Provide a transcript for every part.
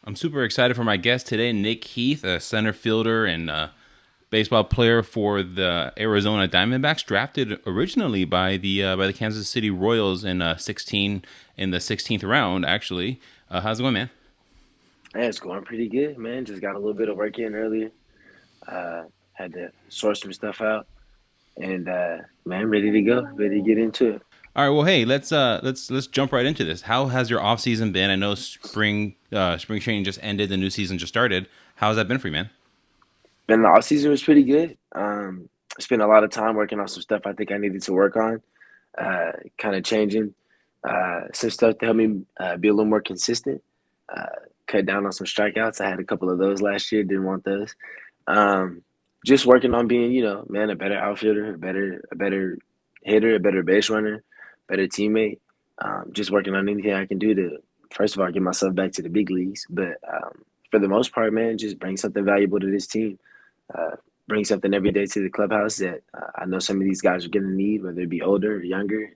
I'm super excited for my guest today, Nick Heath, a center fielder and baseball player for the Arizona Diamondbacks, drafted originally by the Kansas City Royals in 16th round. Actually, how's it going, man? Yeah, it's going pretty good, man. Just got a little bit of work in earlier. Had to sort some stuff out, and man, ready to go, ready to get into it. All right, well, hey, let's jump right into this. How has your off season been? I know spring training just ended, the new season just started. How's that been for you, man? And the off season was pretty good. Spent a lot of time working on some stuff I think I needed to work on. Kind of changing some stuff to help me be a little more consistent. Uh, Cut down on some strikeouts. I had a couple of those last year. Didn't want those. Um, just working on being, man, a better outfielder, a better hitter, a better base runner, better teammate. Just working on anything I can do to, first of all, get myself back to the big leagues. But for the most part, man, just bring something valuable to this team. Uh, Bring something every day to the clubhouse that I know some of these guys are going to need, whether it be older or younger.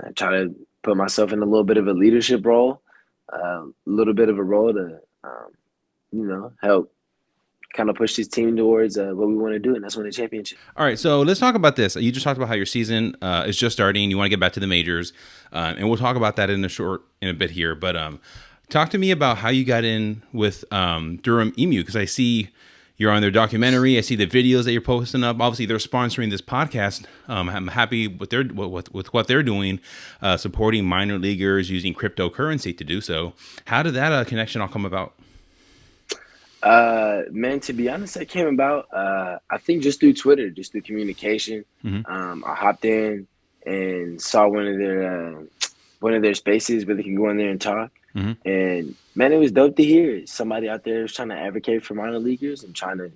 I try to put myself in a little bit of a leadership role, a little bit of a role to, help kind of push this team towards what we want to do, and that's win a championship. All right, so let's talk about this. You just talked about how your season is just starting. You want to get back to the majors, and we'll talk about that in a bit here. But talk to me about how you got in with Durham Emu, because I see you're on their documentary. I see the videos that you're posting up. Obviously, they're sponsoring this podcast. I'm happy with what they're doing, supporting minor leaguers using cryptocurrency to do so. How did that connection all come about? Man, to be honest, that came about, I think just through Twitter, just through communication. Mm-hmm. I hopped in and saw one of their spaces where they can go in there and talk. Mm-hmm. And man, it was dope to hear somebody out there was trying to advocate for minor leaguers and trying to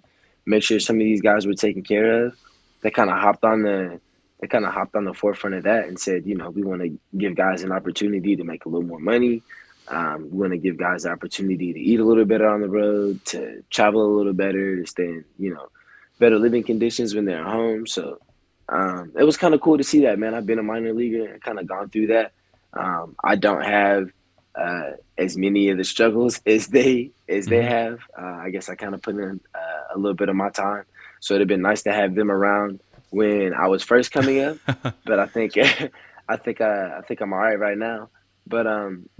make sure some of these guys were taken care of. They kind of hopped on the they kind of hopped on the forefront of that and said, we want to give guys an opportunity to make a little more money. We want to give guys the opportunity to eat a little better on the road, to travel a little better, to stay in, better living conditions when they're at home. So it was kind of cool to see that, man. I've been a minor leaguer and kind of gone through that. I don't have as many of the struggles as they Mm-hmm. have. I guess I kind of put in a little bit of my time, so it'd have been nice to have them around when I was first coming up. But I think I think I'm all right now. But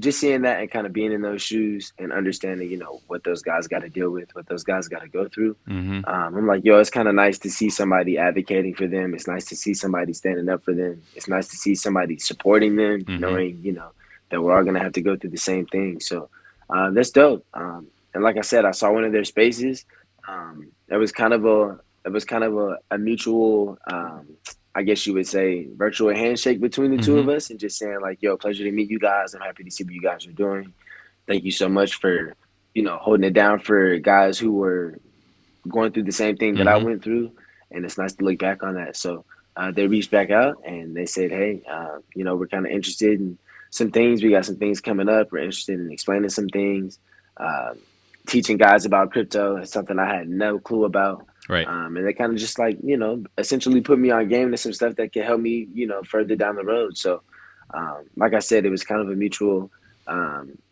just seeing that and kind of being in those shoes and understanding, what those guys got to deal with, what those guys got to go through. Mm-hmm. I'm like, yo, it's kind of nice to see somebody advocating for them. It's nice to see somebody standing up for them. It's nice to see somebody supporting them, Mm-hmm. knowing, that we're all gonna have to go through the same thing. So that's dope. And like I said, I saw one of their spaces. It was kind of a mutual, I guess you would say, virtual handshake between the two Mm-hmm. of us, and just saying like, "Yo, pleasure to meet you guys. I'm happy to see what you guys are doing. Thank you so much for, holding it down for guys who were going through the same thing that I Mm-hmm. went through." And it's nice to look back on that. So they reached back out and they said, "Hey, we're kind of interested in some things. We got some things coming up. We're interested in explaining some things, uh, teaching guys about crypto. It's something I had no clue about." Right. And they kind of just like, essentially put me on game to some stuff that could help me, further down the road. So, like I said, it was kind of a mutual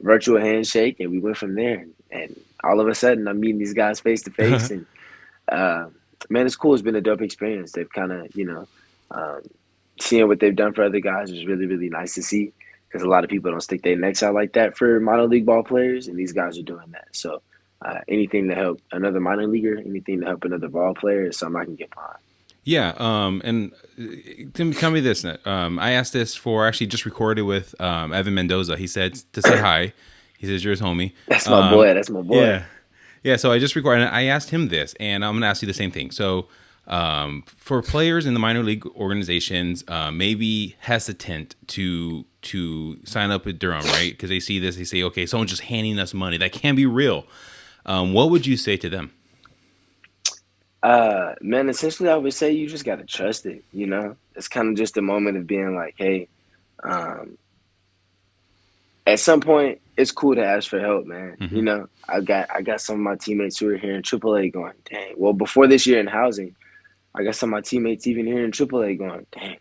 virtual handshake, and we went from there. And all of a sudden, I'm meeting these guys face to face, and uh, man, it's cool. It's been a dope experience. They've kind of, um, seeing what they've done for other guys is really, really nice to see, because a lot of people don't stick their necks out like that for minor league ball players, and these guys are doing that. So anything to help another minor leaguer, anything to help another ball player is something I can get behind. Yeah, and tell me this. I asked this for actually just recorded with Evan Mendoza. He said to say hi. He says you're his homie. That's my Um, boy. That's my boy. yeah, yeah. So I just recorded. And I asked him this, and I'm gonna ask you the same thing. So for players in the minor league organizations, maybe hesitant to sign up with Durham, right? Because they see this, they say, okay, someone's just handing us money. That can't be real. What would you say to them? Man, essentially, I would say you just gotta trust it. It's kind of just a moment of being like, hey, um, at some point, it's cool to ask for help, man. Mm-hmm. I got some of my teammates who are here in AAA going, dang. Well, before this year in housing, I got some of my teammates even here in AAA going, dang.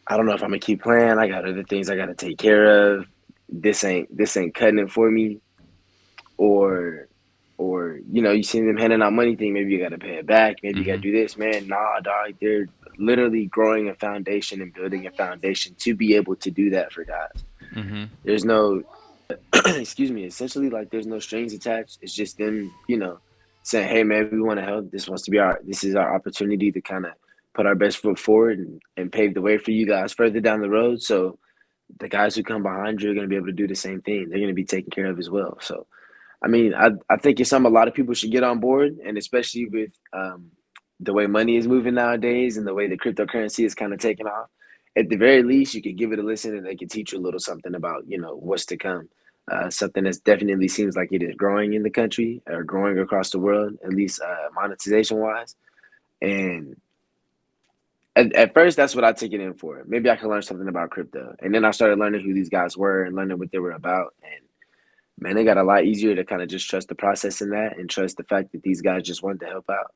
I don't know if I'm gonna keep playing. I got other things I got to take care of. this ain't cutting it for me, or you see them handing out money thing, maybe you got to pay it back, maybe you got to Mm-hmm. do this, man. Nah, dog, they're literally growing a foundation and building a foundation to be able to do that for guys. Mm-hmm. There's no excuse me, essentially, like, there's no strings attached. It's just them, saying, hey man, we want to help. This is our opportunity to kind of put our best foot forward and pave the way for you guys further down the road. So the guys who come behind you are going to be able to do the same thing. They're going to be taken care of as well. So I mean, I think it's something a lot of people should get on board, and especially with the way money is moving nowadays and the way the cryptocurrency is kind of taking off. At the very least, you could give it a listen, and they can teach you a little something about what's to come. Something that definitely seems like it is growing in the country or growing across the world, at least monetization wise. And at first, that's what I took it in for. Maybe I could learn something about crypto, and then I started learning who these guys were and learning what they were about. And man, it got a lot easier to kind of just trust the process in that and trust the fact that these guys just wanted to help out.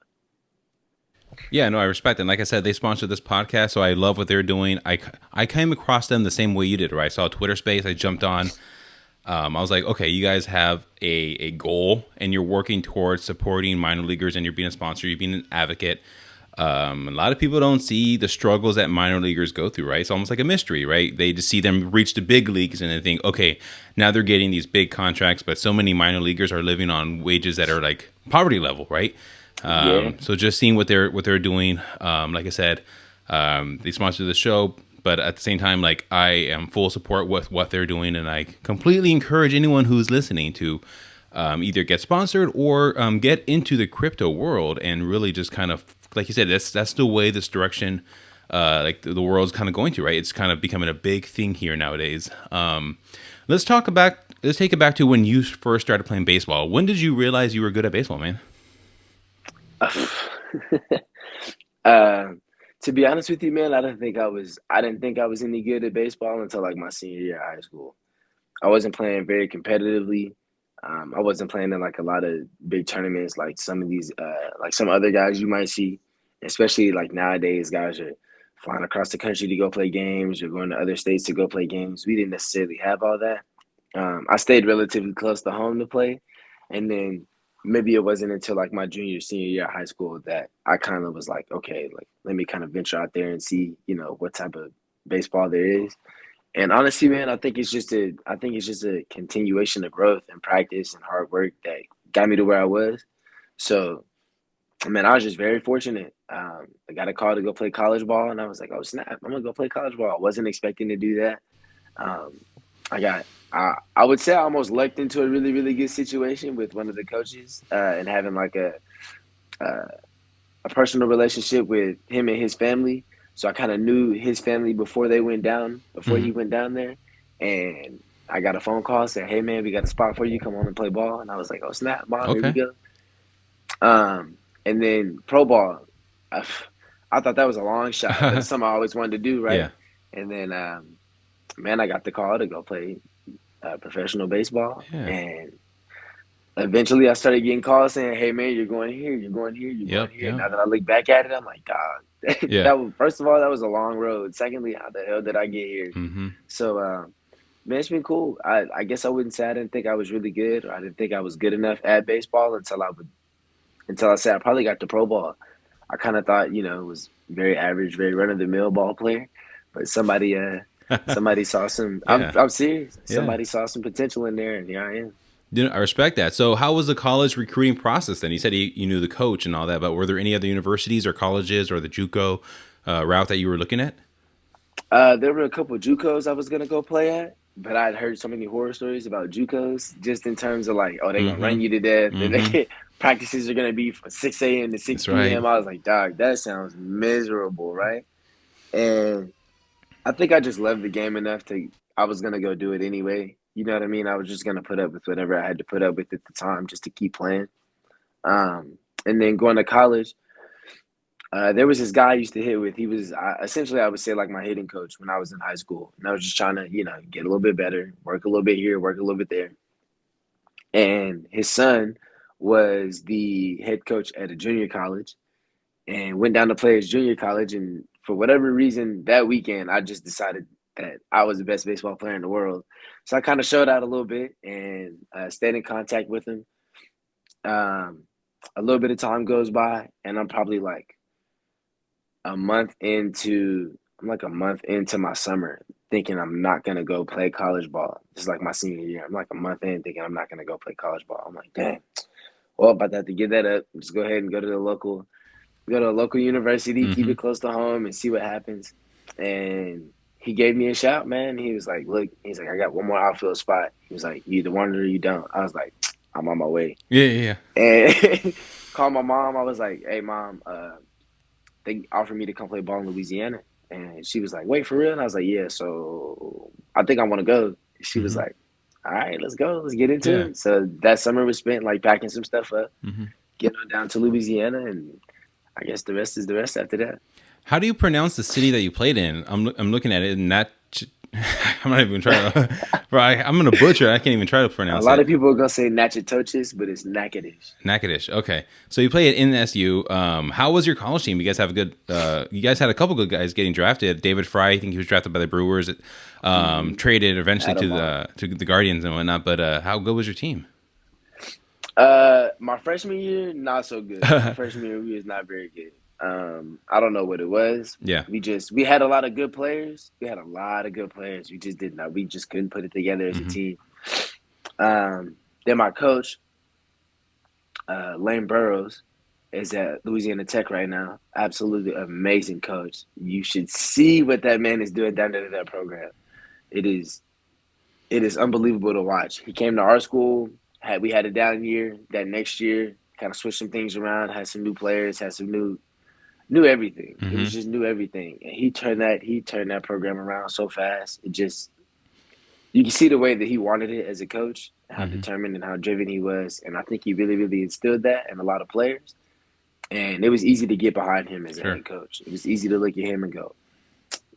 Yeah, no, I respect it. And like I said, they sponsored this podcast, so I love what they're doing. I came across them the same way you did, right? I saw a Twitter space, I jumped on. I was like, okay, you guys have a goal, and you're working towards supporting minor leaguers, and you're being a sponsor, you're being an advocate. A lot of people don't see the struggles that minor leaguers go through, right? It's almost like a mystery, right? They just see them reach the big leagues and they think, okay, now they're getting these big contracts, but so many minor leaguers are living on wages that are like poverty level, right? Yeah. So just seeing what they're doing, like I said, they sponsor the show, but at the same time, like, I am full support with what they're doing, and I completely encourage anyone who's listening to either get sponsored or get into the crypto world and really just kind of, like you said, that's the way this direction, like the world's kind of going to, right? It's kind of becoming a big thing here nowadays. Let's take it back to when you first started playing baseball. When did you realize you were good at baseball, man? uh, to be honest with you, man, I didn't think I was any good at baseball until like my senior year of high school. I wasn't playing very competitively. I wasn't playing in like a lot of big tournaments like some of these like some other guys you might see, especially like nowadays guys are flying across the country to go play games or going to other states to go play games. We didn't necessarily have all that. I stayed relatively close to home to play, and then maybe it wasn't until like my junior senior year of high school that I kind of was like, okay, like let me kind of venture out there and see what type of baseball there is. And honestly, man, I think it's just a continuation of growth and practice and hard work that got me to where I was. So, man, I was just very fortunate. I got a call to go play college ball, and I was like, "Oh snap! I'm gonna go play college ball." I wasn't expecting to do that. Um, I would say I almost lucked into a really really good situation with one of the coaches, and having like uh, a personal relationship with him and his family. So I kind of knew his family before Mm-hmm. he went down there. And I got a phone call saying, hey, man, we got a spot for you. Come on and play ball. And I was like, oh, snap, mom, here we Okay. go. And then pro ball, I, I thought that was a long shot, but it's something I always wanted to do, Yeah. right? And then, man, I got the call to go play professional baseball. Yeah. And eventually, I started getting calls saying, "Hey, man, you're going here, you're going here, you're going Yep. here." Yep. Now that I look back at it, I'm like, "Dog, Yeah. that was first of all, that was a long road. Secondly, how the hell did I get here?" Mm-hmm. So, man, it's been cool. I guess I wouldn't say I didn't think I was really good, or I didn't think I was good enough at baseball until I said I probably got the pro ball. I kind of thought, it was very average, very run of the mill ball player, but somebody saw some. I'm Yeah. I'm serious. Yeah. Somebody saw some potential in there, and here I am. I respect that. So, how was the college recruiting process then? You said you knew the coach and all that, but were there any other universities or colleges or the JUCO route that you were looking at? There were a couple of JUCOs I was gonna go play at, but I'd heard so many horror stories about JUCOs, just in terms of like, oh, they're gonna Mm-hmm. run you to death, and Mm-hmm. practices are gonna be from 6 a.m. to That's 6 right. p.m. I was like, dog, that sounds miserable, right? And I think I just loved the game enough to I was gonna go do it anyway. You know what I mean? I was just gonna put up with whatever I had to put up with at the time just to keep playing. And then going to college, there was this guy I used to hit with. He was essentially, I would say, like my hitting coach when I was in high school. And I was just trying to, get a little bit better, work a little bit here, work a little bit there. And his son was the head coach at a junior college and went down to play his junior college. And for whatever reason, that weekend, I just decided that I was the best baseball player in the world. So I kind of showed out a little bit and stayed in contact with him. Um, a little bit of time goes by, and I'm like a month into my summer, thinking I'm not gonna go play college ball. It's like my senior year. I'm like a month in, thinking I'm not gonna go play college ball. I'm like, dang. Well, about to have to get that up. Just go ahead and go to a local university, keep Mm-hmm. it close to home, and see what happens. And he gave me a shout, man. He was like, look, he's like, I got one more outfield spot. He was like, you either want it or you don't. I was like, I'm on my way. Yeah, yeah, And called my mom. I was like, hey, mom, they offered me to come play ball in Louisiana. And she was like, wait, for real? And I was like, yeah, so I think I want to go. She yeah. was Mm-hmm. like, all right, let's go. Let's get into Yeah. it. So that summer was spent like packing some stuff up, Mm-hmm. getting on down to Louisiana, and I guess the rest is the rest after that. How do you pronounce the city that you played in? I'm looking at it, and that I'm not even trying to. Bro, I'm gonna butcher. I can't even try to A pronounce lot of it. people are gonna say Natchitoches, but it's Natchitoches. Natchitoches. Okay, so you played in SU. How was your college team? You guys have a good. You guys had a couple good guys getting drafted. David Fry, I think he was drafted by the Brewers. Traded eventually to the Guardians and whatnot. But how good was your team? My freshman year, not so good. My freshman year, we was not very good. I don't know what it was. Yeah. We had a lot of good players. We had a lot of good players. We just did not. We just couldn't put it together as a Mm-hmm. team. Then my coach, Lane Burrows, is at Louisiana Tech right now. Absolutely amazing coach. You should see what that man is doing down there in that program. It is unbelievable to watch. He came to our school. We had a down year. That next year, kind of switched some things around. Had some new players. Had some knew everything. It Mm-hmm. was just knew everything, and he turned that program around so fast. It just you can see the way that he wanted it as a coach, how Mm-hmm. determined and how driven he was, and I think he really, really instilled that in a lot of players. And it was easy to get behind him as a Sure. head coach. It was easy to look at him and go,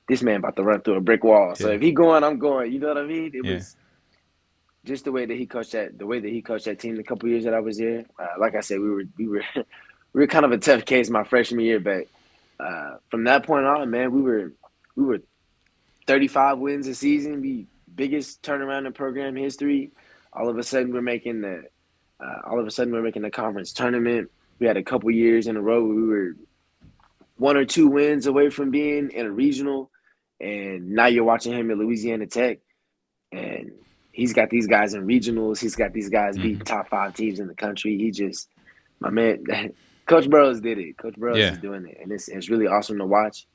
"This man about to run through a brick wall." So Yeah. if he going, I'm going. You know what I mean? It Yeah. was just the way that he coached that team the couple years that I was there. Like I said, we were kind of a tough case my freshman year, but from that point on, man, we were 35 wins a season, the biggest turnaround in program history. All of a sudden, we're making the conference tournament. We had a couple years in a row where we were one or two wins away from being in a regional, and now you're watching him at Louisiana Tech, and he's got these guys in regionals. He's got these guys Mm-hmm. beating top 5 teams in the country. My man, Coach Burrows did it. Coach Burrows Yeah. is doing it, and it's really awesome to watch.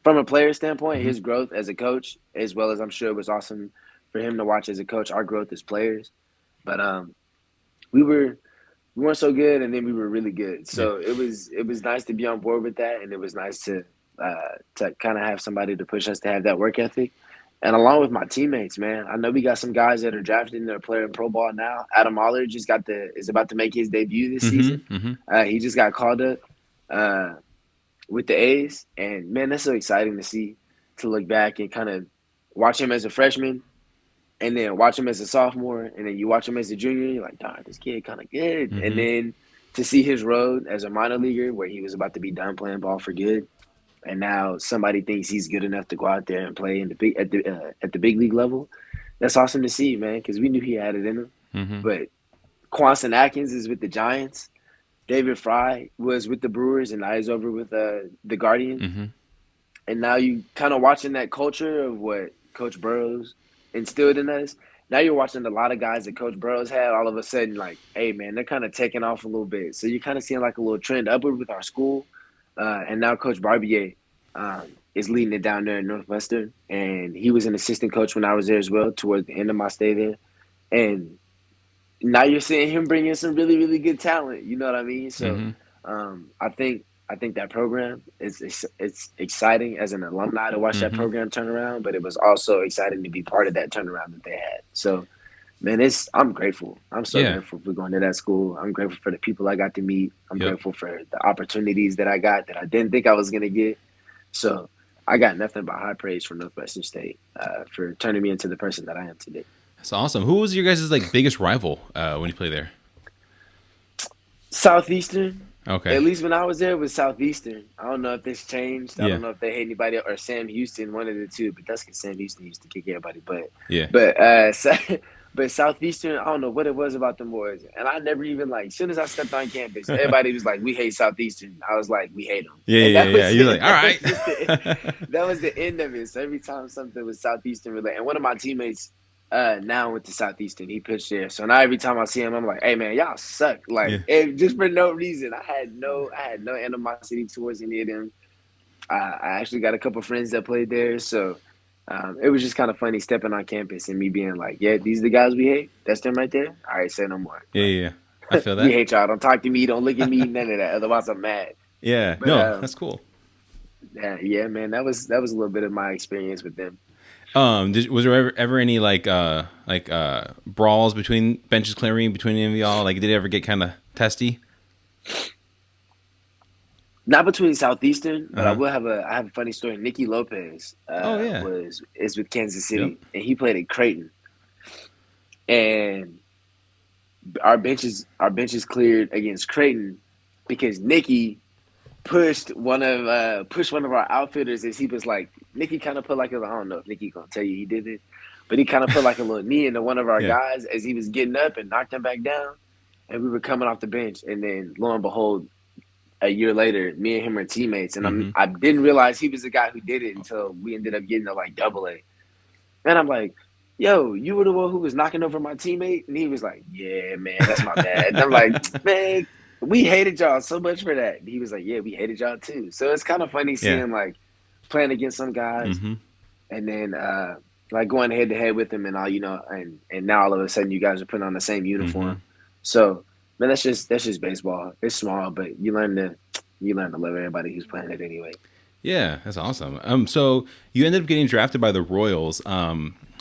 From a player standpoint, Mm-hmm. his growth as a coach, as well as I'm sure it was awesome for him to watch as a coach, our growth as players. But we were we weren't so good, and then we were really good. Yeah. So it was nice to be on board with that, and it was nice to kind of have somebody to push us to have that work ethic. And along with my teammates, man, I know we got some guys that are drafted and they're playing pro ball now. Adam Aller is about to make his debut this season. Mm-hmm. Mm-hmm. He just got called up with the A's, and man, that's so exciting to see. To look back and kind of watch him as a freshman, and then watch him as a sophomore, and then you watch him as a junior. You're like, darn, this kid kind of good. And Mm-hmm. then to see his road as a minor leaguer, where he was about to be done playing ball for good, and now somebody thinks he's good enough to go out there and play in at the big league level. That's awesome to see, man, because we knew he had it in him. Mm-hmm. But Quanson Atkins is with the Giants. David Fry was with the Brewers, and now he's over with the Guardians. Mm-hmm. And now you kind of watching that culture of what Coach Burrows instilled in us. Now you're watching a lot of guys that Coach Burrows had all of a sudden like, hey, man, they're kind of taking off a little bit. So you're kind of seeing like a little trend upward with our school. And now Coach Barbier is leading it down there in Northwestern. And he was an assistant coach when I was there as well towards the end of my stay there. And now you're seeing him bring in some really, really good talent. You know what I mean? So Mm-hmm. I think that program it's exciting as an alumni to watch that Mm-hmm. program turn around, but it was also exciting to be part of that turnaround that they had. So, man, I'm grateful. I'm so Yeah. grateful for going to that school. I'm grateful for the people I got to meet. I'm Yep. grateful for the opportunities that I got that I didn't think I was gonna get. So, I got nothing but high praise from Northwestern State for turning me into the person that I am today. That's awesome. Who was your guys' like biggest rival when you played there? Southeastern. Okay. At least when I was there, it was Southeastern. I don't know if this changed. I Yeah. don't know if they hate anybody or Sam Houston, one of the two. But that's because Sam Houston used to kick everybody. Yeah. But but Southeastern, I don't know what it was about them boys. And I never even like. As soon as I stepped on campus, everybody was like, "We hate Southeastern." I was like, "We hate them," Yeah. and Yeah. that Yeah. was You're like, it. all That was right. just that was the end of it. So every time something was Southeastern related, and one of my teammates now went to Southeastern. He pitched there. So now every time I see him, I'm like, hey man, y'all suck. Yeah. Like just for no reason. I had no animosity towards any of them. I actually got a couple friends that played there. So it was just kind of funny stepping on campus and me being like, yeah, these are the guys we hate. That's them right there. All right, say no more. Yeah. Like Yeah. I feel we that. hate y'all. Don't talk to me. Don't look at me. None of that. Otherwise, I'm mad. Yeah. But No, that's cool. yeah, man, that was a little bit of my experience with them. Was there ever any brawls between benches clearing between any of y'all? Like, did it ever get kind of testy? Not between Southeastern, Uh but huh. I have a funny story. Nicky Lopez Oh yeah. is with Kansas Yep. City, and he played at Creighton. And our benches cleared against Creighton because Nicky pushed one of our outfielders as he was like Nicky kind of put like I don't know if Nicky gonna tell you he did it, but he kind of put like a little knee into one of our Yeah. guys as he was getting up and knocked him back down, and we were coming off the bench, and then lo and behold, a year later, me and him are teammates, and Mm-hmm. I didn't realize he was the guy who did it until we ended up getting to like double A. And I'm like, yo, you were the one who was knocking over my teammate? And he was like, yeah, man, that's my bad. And I'm like, man, we hated y'all so much for that. And he was like, yeah, we hated y'all too. So it's kind of funny Yeah. seeing like playing against some guys Mm-hmm. and then like going head to head with them and all, and now all of a sudden you guys are putting on the same Mm-hmm. uniform. So man, that's just baseball. It's small, but you learn to love everybody who's playing it anyway. Yeah, that's awesome. So you ended up getting drafted by the Royals.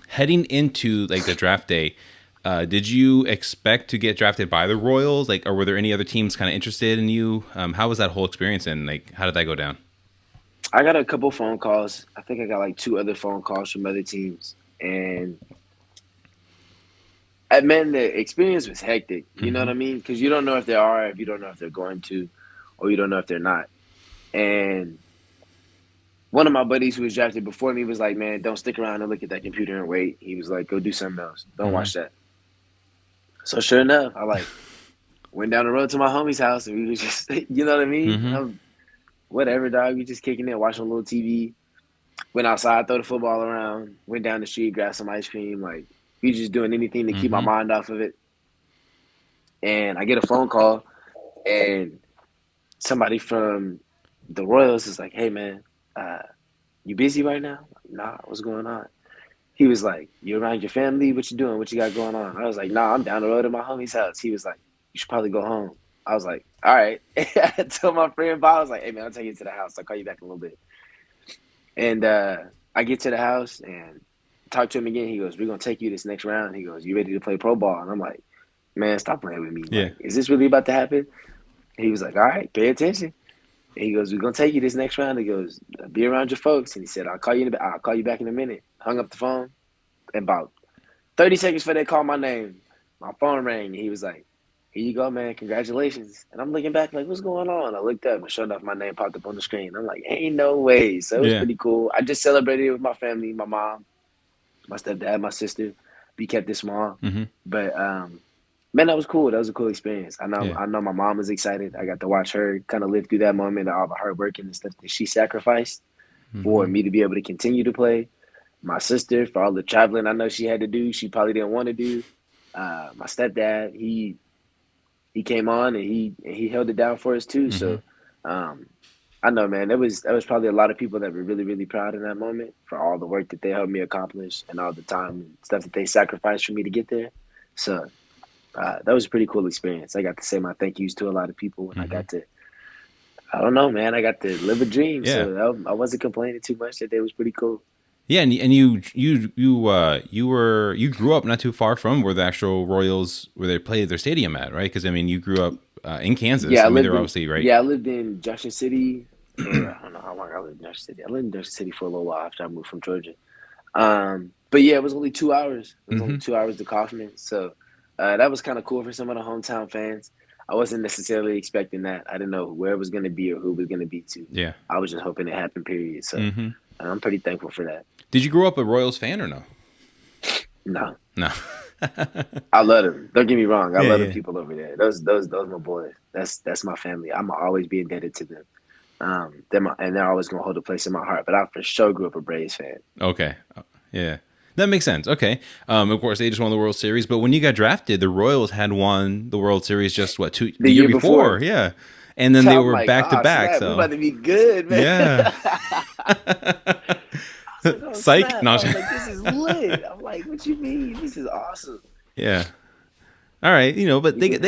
Heading into like the draft day, did you expect to get drafted by the Royals? Like, or were there any other teams kind of interested in you? How was that whole experience and like how did that go down? I got a couple phone calls. I think I got like two other phone calls from other teams, and man, the experience was hectic. You know Mm-hmm. what I mean? Because you don't know if they are, if you don't know if they're going to, or you don't know if they're not. And one of my buddies who was drafted before me was like, "Man, don't stick around and look at that computer and wait." He was like, "Go do something else. Don't Mm-hmm. watch that." So sure enough, I like went down the road to my homie's house, and we was just, you know what I mean? Mm-hmm. Whatever, dog. We just kicking it, watching a little TV. Went outside, throw the football around. Went down the street, grabbed some ice cream. Like we just doing anything to keep my Mm-hmm. mind off of it. And I get a phone call, and somebody from the Royals is like, "Hey man, uh, you busy right now?" I'm like, nah, what's going on? He was like, "You around your family? What you doing? What you got going on?" I was like, "Nah, I'm down the road at my homie's house." He was like, "You should probably go home." I was like, "All right." I told my friend Bob, I was like, "Hey man, I'll take you to the house. I'll call you back in a little bit." And I get to the house and talk to him again. He goes, "We're gonna take you this next round." He goes, "You ready to play pro ball?" And I'm like, "Man, stop playing with me. Yeah. Like, is this really about to happen?" And he was like, "All right, pay attention." And he goes, "We're gonna take you this next round." He goes, "Be around your folks." And he said, I'll call you back in a minute." Hung up the phone. And about 30 seconds before they called my name, my phone rang. And he was like, "Here you go, man. Congratulations." And I'm looking back like, what's going on? I looked up and sure enough, my name popped up on the screen. I'm like, ain't no way. So it was Yeah. pretty cool. I just celebrated it with my family, my mom, my stepdad, my sister. We kept it small. Mm-hmm. But man, that was cool. That was a cool experience. Yeah. I know my mom was excited. I got to watch her kind of live through that moment, all the hard work and the stuff that she sacrificed for Mm-hmm. me to be able to continue to play. My sister for all the traveling I know she had to do, she probably didn't want to do. My stepdad, he came on and he held it down for us too. Mm-hmm. So um, I know, man, there was probably a lot of people that were really, really proud in that moment for all the work that they helped me accomplish and all the time and stuff that they sacrificed for me to get there. So that was a pretty cool experience. I got to say my thank yous to a lot of people, and I Mm-hmm. got to, I don't know, man, I got to live a dream. Yeah. So I wasn't complaining too much. That day was pretty cool. Yeah, and you grew up not too far from where the actual Royals where they played their stadium at, right? Because I mean, you grew up in Kansas. Yeah, I mean, they're obviously right. I lived in Junction City for I don't know how long I lived in Junction City. I lived in Junction City for a little while after I moved from Georgia. But yeah, it was only 2 hours. It was only Mm-hmm. 2 hours to Kaufman, so that was kind of cool for some of the hometown fans. I wasn't necessarily expecting that. I didn't know where it was going to be or who it was going to be to. Yeah. I was just hoping it happened. Period. So Hmm. I'm pretty thankful for that. Did you grow up a Royals fan or no? No, No. I love them. Don't get me wrong. I Yeah, love the yeah. people over there. Those my boys. That's my family. I'm always be indebted to them. They're always gonna hold a place in my heart. But I for sure grew up a Braves fan. Okay. Yeah. That makes sense. Okay. Of course, they just won the World Series, but when you got drafted, the Royals had won the World Series just what The the year year before, before, yeah, and then so they I'm were like, back to oh back. snap, we So about to be good, man. yeah. I was like, oh Psych. snap. No. I was like, this is lit. I'm like, what you mean? This is awesome. Yeah. All right. But We did that.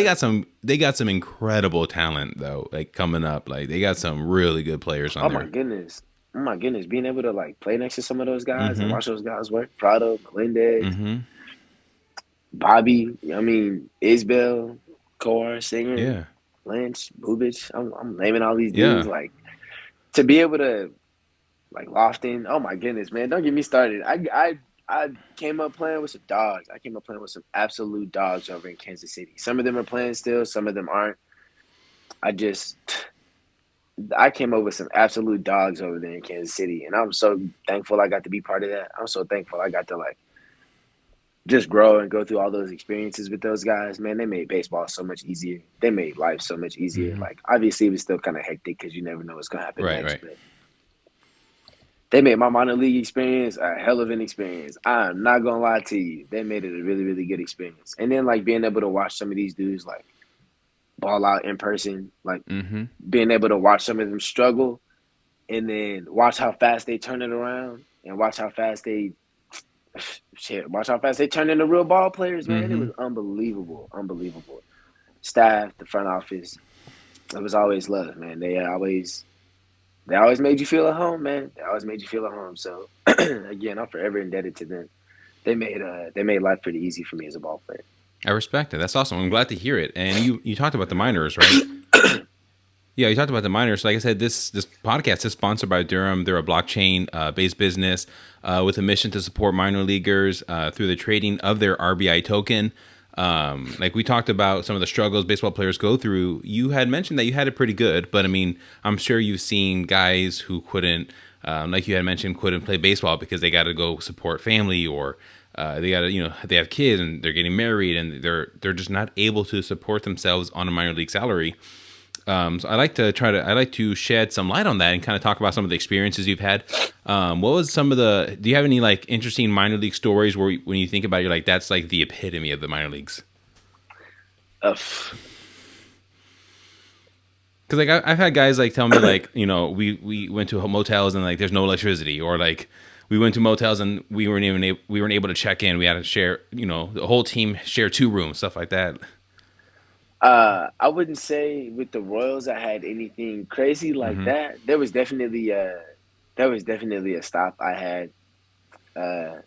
they got some incredible talent though. Like coming up, like they got some really good players on Oh my there. goodness. Oh my goodness. Being able to like play next to some of those guys and Mm-hmm. watch those guys work. Prado, Melendez, Mm-hmm. Bobby, I mean, Isbell, Core, Singer, Yeah. Lynch, Bubich. I'm naming all these dudes. Yeah. Like to be able to like Lofton. Oh my goodness, man! Don't get me started. I came up playing with some dogs. I came up playing with some absolute dogs over in Kansas City. Some of them are playing still. Some of them aren't. I just I came up with some absolute dogs over there in Kansas City, and I'm so thankful I got to be part of that. I'm so thankful I got to like just grow and go through all those experiences with those guys. Man, they made baseball so much easier. They made life so much easier. Mm-hmm. Like obviously it was still kind of hectic because you never know what's gonna happen Right. next, Right. but they made my minor league experience a hell of an experience. I'm not gonna lie to you. They made it a really, really good experience. And then like being able to watch some of these dudes like ball out in person, like Mm-hmm. being able to watch some of them struggle and then watch how fast they turn it around and watch how fast they watch how fast they turn into real ball players, man. It Mm-hmm. was unbelievable. Unbelievable. Staff, the front office, it was always love, man. They always made you feel at home, man. They always made you feel at home. So again, I'm forever indebted to them. They made life pretty easy for me as a ball player. I respect it. That's awesome. I'm glad to hear it. And you talked about the minors, right? Yeah, you talked about the miners. Like I said, this podcast is sponsored by Durham. They're a blockchain based business with a mission to support minor leaguers through the trading of their RBI token. Like we talked about some of the struggles baseball players go through. You had mentioned that you had it pretty good, but I mean, I'm sure you've seen guys who couldn't, like you had mentioned, couldn't play baseball because they got to go support family or they got to, they have kids and they're getting married and they're just not able to support themselves on a minor league salary. So I like to shed some light on that and kind of talk about some of the experiences you've had. What was do you have any like interesting minor league stories where when you think about it, you're like, that's like the epitome of the minor leagues? Uh, Cause like I've had guys like tell me like, we went to motels and like, there's no electricity, or like we went to motels and we weren't able to check in. We had to share, the whole team share 2 rooms, stuff like that. I wouldn't say with the Royals I had anything crazy like Mm-hmm. that. There was definitely a stop I had uh,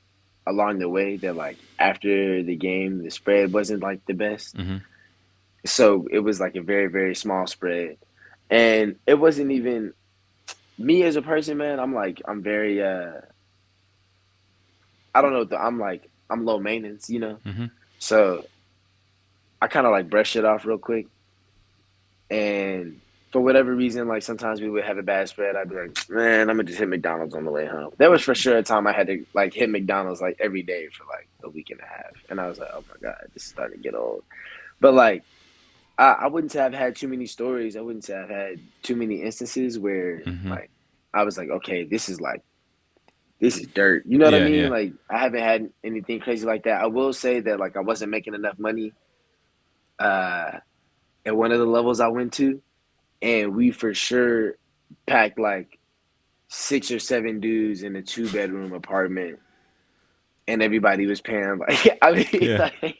along the way that like after the game the spread wasn't like the best, Mm-hmm. so it was like a very very small spread, and it wasn't even me as a person, man. I'm very I don't know. I'm low maintenance, Mm-hmm. so I kind of like brush it off real quick. And for whatever reason, like sometimes we would have a bad spread. I'd be like, man, I'm gonna just hit McDonald's on the way home. There was for sure a time I had to like hit McDonald's like every day for like a week and a half, and I was like, oh my god, this is starting to get old. But like, I wouldn't say I've had too many stories. I wouldn't say I've had too many instances where Mm-hmm. like I was like, okay, this is dirt. You know what I Yeah. mean? Yeah. Like I haven't had anything crazy like that. I will say that like I wasn't making enough money uh, at one of the levels I went to, and we for sure packed like 6 or 7 dudes in a 2 bedroom apartment, and everybody was paying like I mean Yeah. like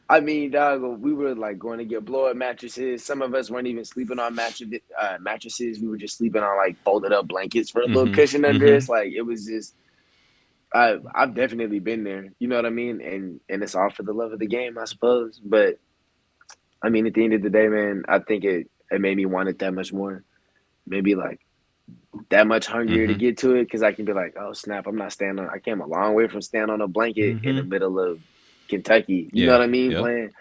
I mean dog, we were like going to get blow up mattresses. Some of us weren't even sleeping on mattresses. We were just sleeping on like folded up blankets for a little Mm-hmm. cushion under Mm-hmm. us. Like it was just I've definitely been there. You know what I mean? And it's all for the love of the game, I suppose. But I mean, at the end of the day, man, I think it made me want it that much more. Maybe like that much hungrier to Mm-hmm. get to it because I can be like, oh snap, I'm not standing on. I came a long way from standing on a blanket in Mm-hmm. the middle of Kentucky. You know Yeah. what I mean? Yep. Playing.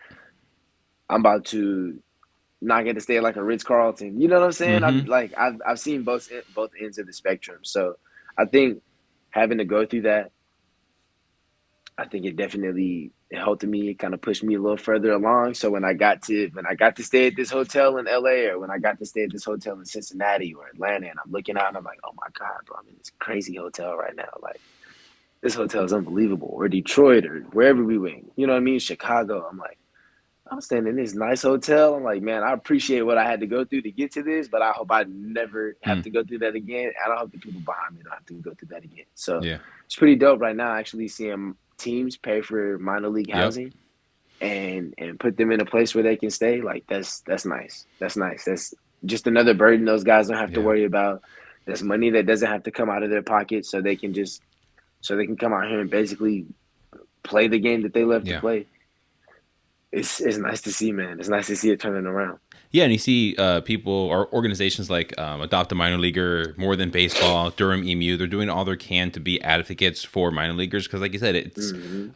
I'm about to not get to stay at like a Ritz Carlton. You know what I'm saying? Mm-hmm. I've seen both ends of the spectrum. So I think having to go through that, I think it definitely it helped me. It kind of pushed me a little further along. So when I got to stay at this hotel in LA, or when I got to stay at this hotel in Cincinnati or Atlanta, and I'm looking out and I'm like, oh my God, bro, I'm in this crazy hotel right now. Like this hotel is unbelievable. Or Detroit or wherever we went. You know what I mean? Chicago. I'm like, I'm staying in this nice hotel. I'm like, man, I appreciate what I had to go through to get to this, but I hope I never have Mm. to go through that again. And I hope the people behind me don't have to go through that again. So Yeah. it's pretty dope right now actually seeing teams pay for minor league Yep. housing and put them in a place where they can stay. Like that's nice. That's nice. That's just another burden those guys don't have to Yeah. worry about. That's money that doesn't have to come out of their pocket so they can come out here and basically play the game that they love to Yeah. play. It's nice to see, man. It's nice to see it turning around. Yeah, and you see people or organizations like Adopt a Minor Leaguer, More Than Baseball, Durham Emu. They're doing all they can to be advocates for minor leaguers because, like you said, it's. Mm-hmm.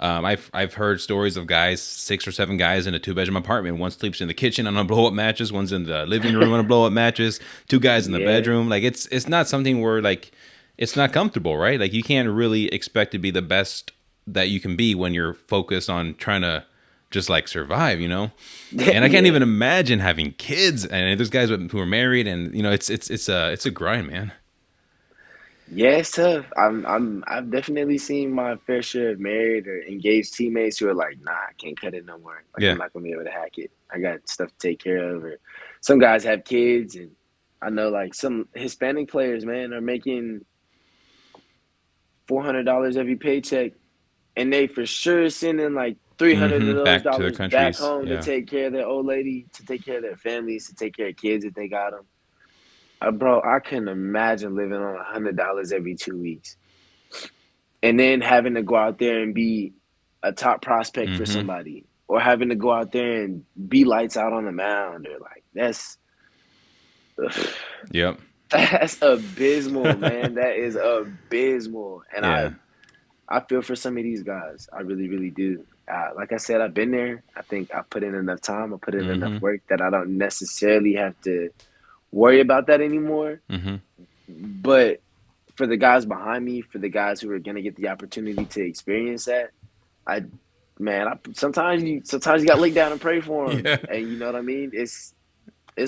I've heard stories of guys, 6 or 7 guys in a 2-bedroom apartment. One sleeps in the kitchen on a blow up mattress. One's in the living room on a blow up mattress. 2 guys in the Yeah, bedroom. Like it's not something where like it's not comfortable, right? Like you can't really expect to be the best that you can be when you're focused on trying to just like survive, you know. And I can't yeah, even imagine having kids. And there's guys who are married, and you know, it's a grind, man. yeah. It's tough. I've definitely seen my fair share of married or engaged teammates who are like, nah, I can't cut it no more. Like I'm Yeah. not gonna be able to hack it. I got stuff to take care of. Or some guys have kids, and I know like some Hispanic players, man, are making $400 every paycheck, and they for sure sending like 300 of those Back to their dollars back countries. home to Yeah. take care of their old lady, to take care of their families, to take care of kids if they got them. Bro, I couldn't imagine living on $100 every 2 weeks, and then having to go out there and be a top prospect for Mm-hmm. somebody, or having to go out there and be lights out on the mound, or like Yep. that's abysmal, man. That is abysmal, and Yeah. I feel for some of these guys. I really, really do. Like I said, I've been there. I think I put in enough time. I put in enough Mm-hmm. work that I don't necessarily have to worry about that anymore. Mm-hmm. But for the guys behind me, for the guys who are gonna get the opportunity to experience that, I man, sometimes you got to lay down and pray for them, Yeah. and you know what I mean. It's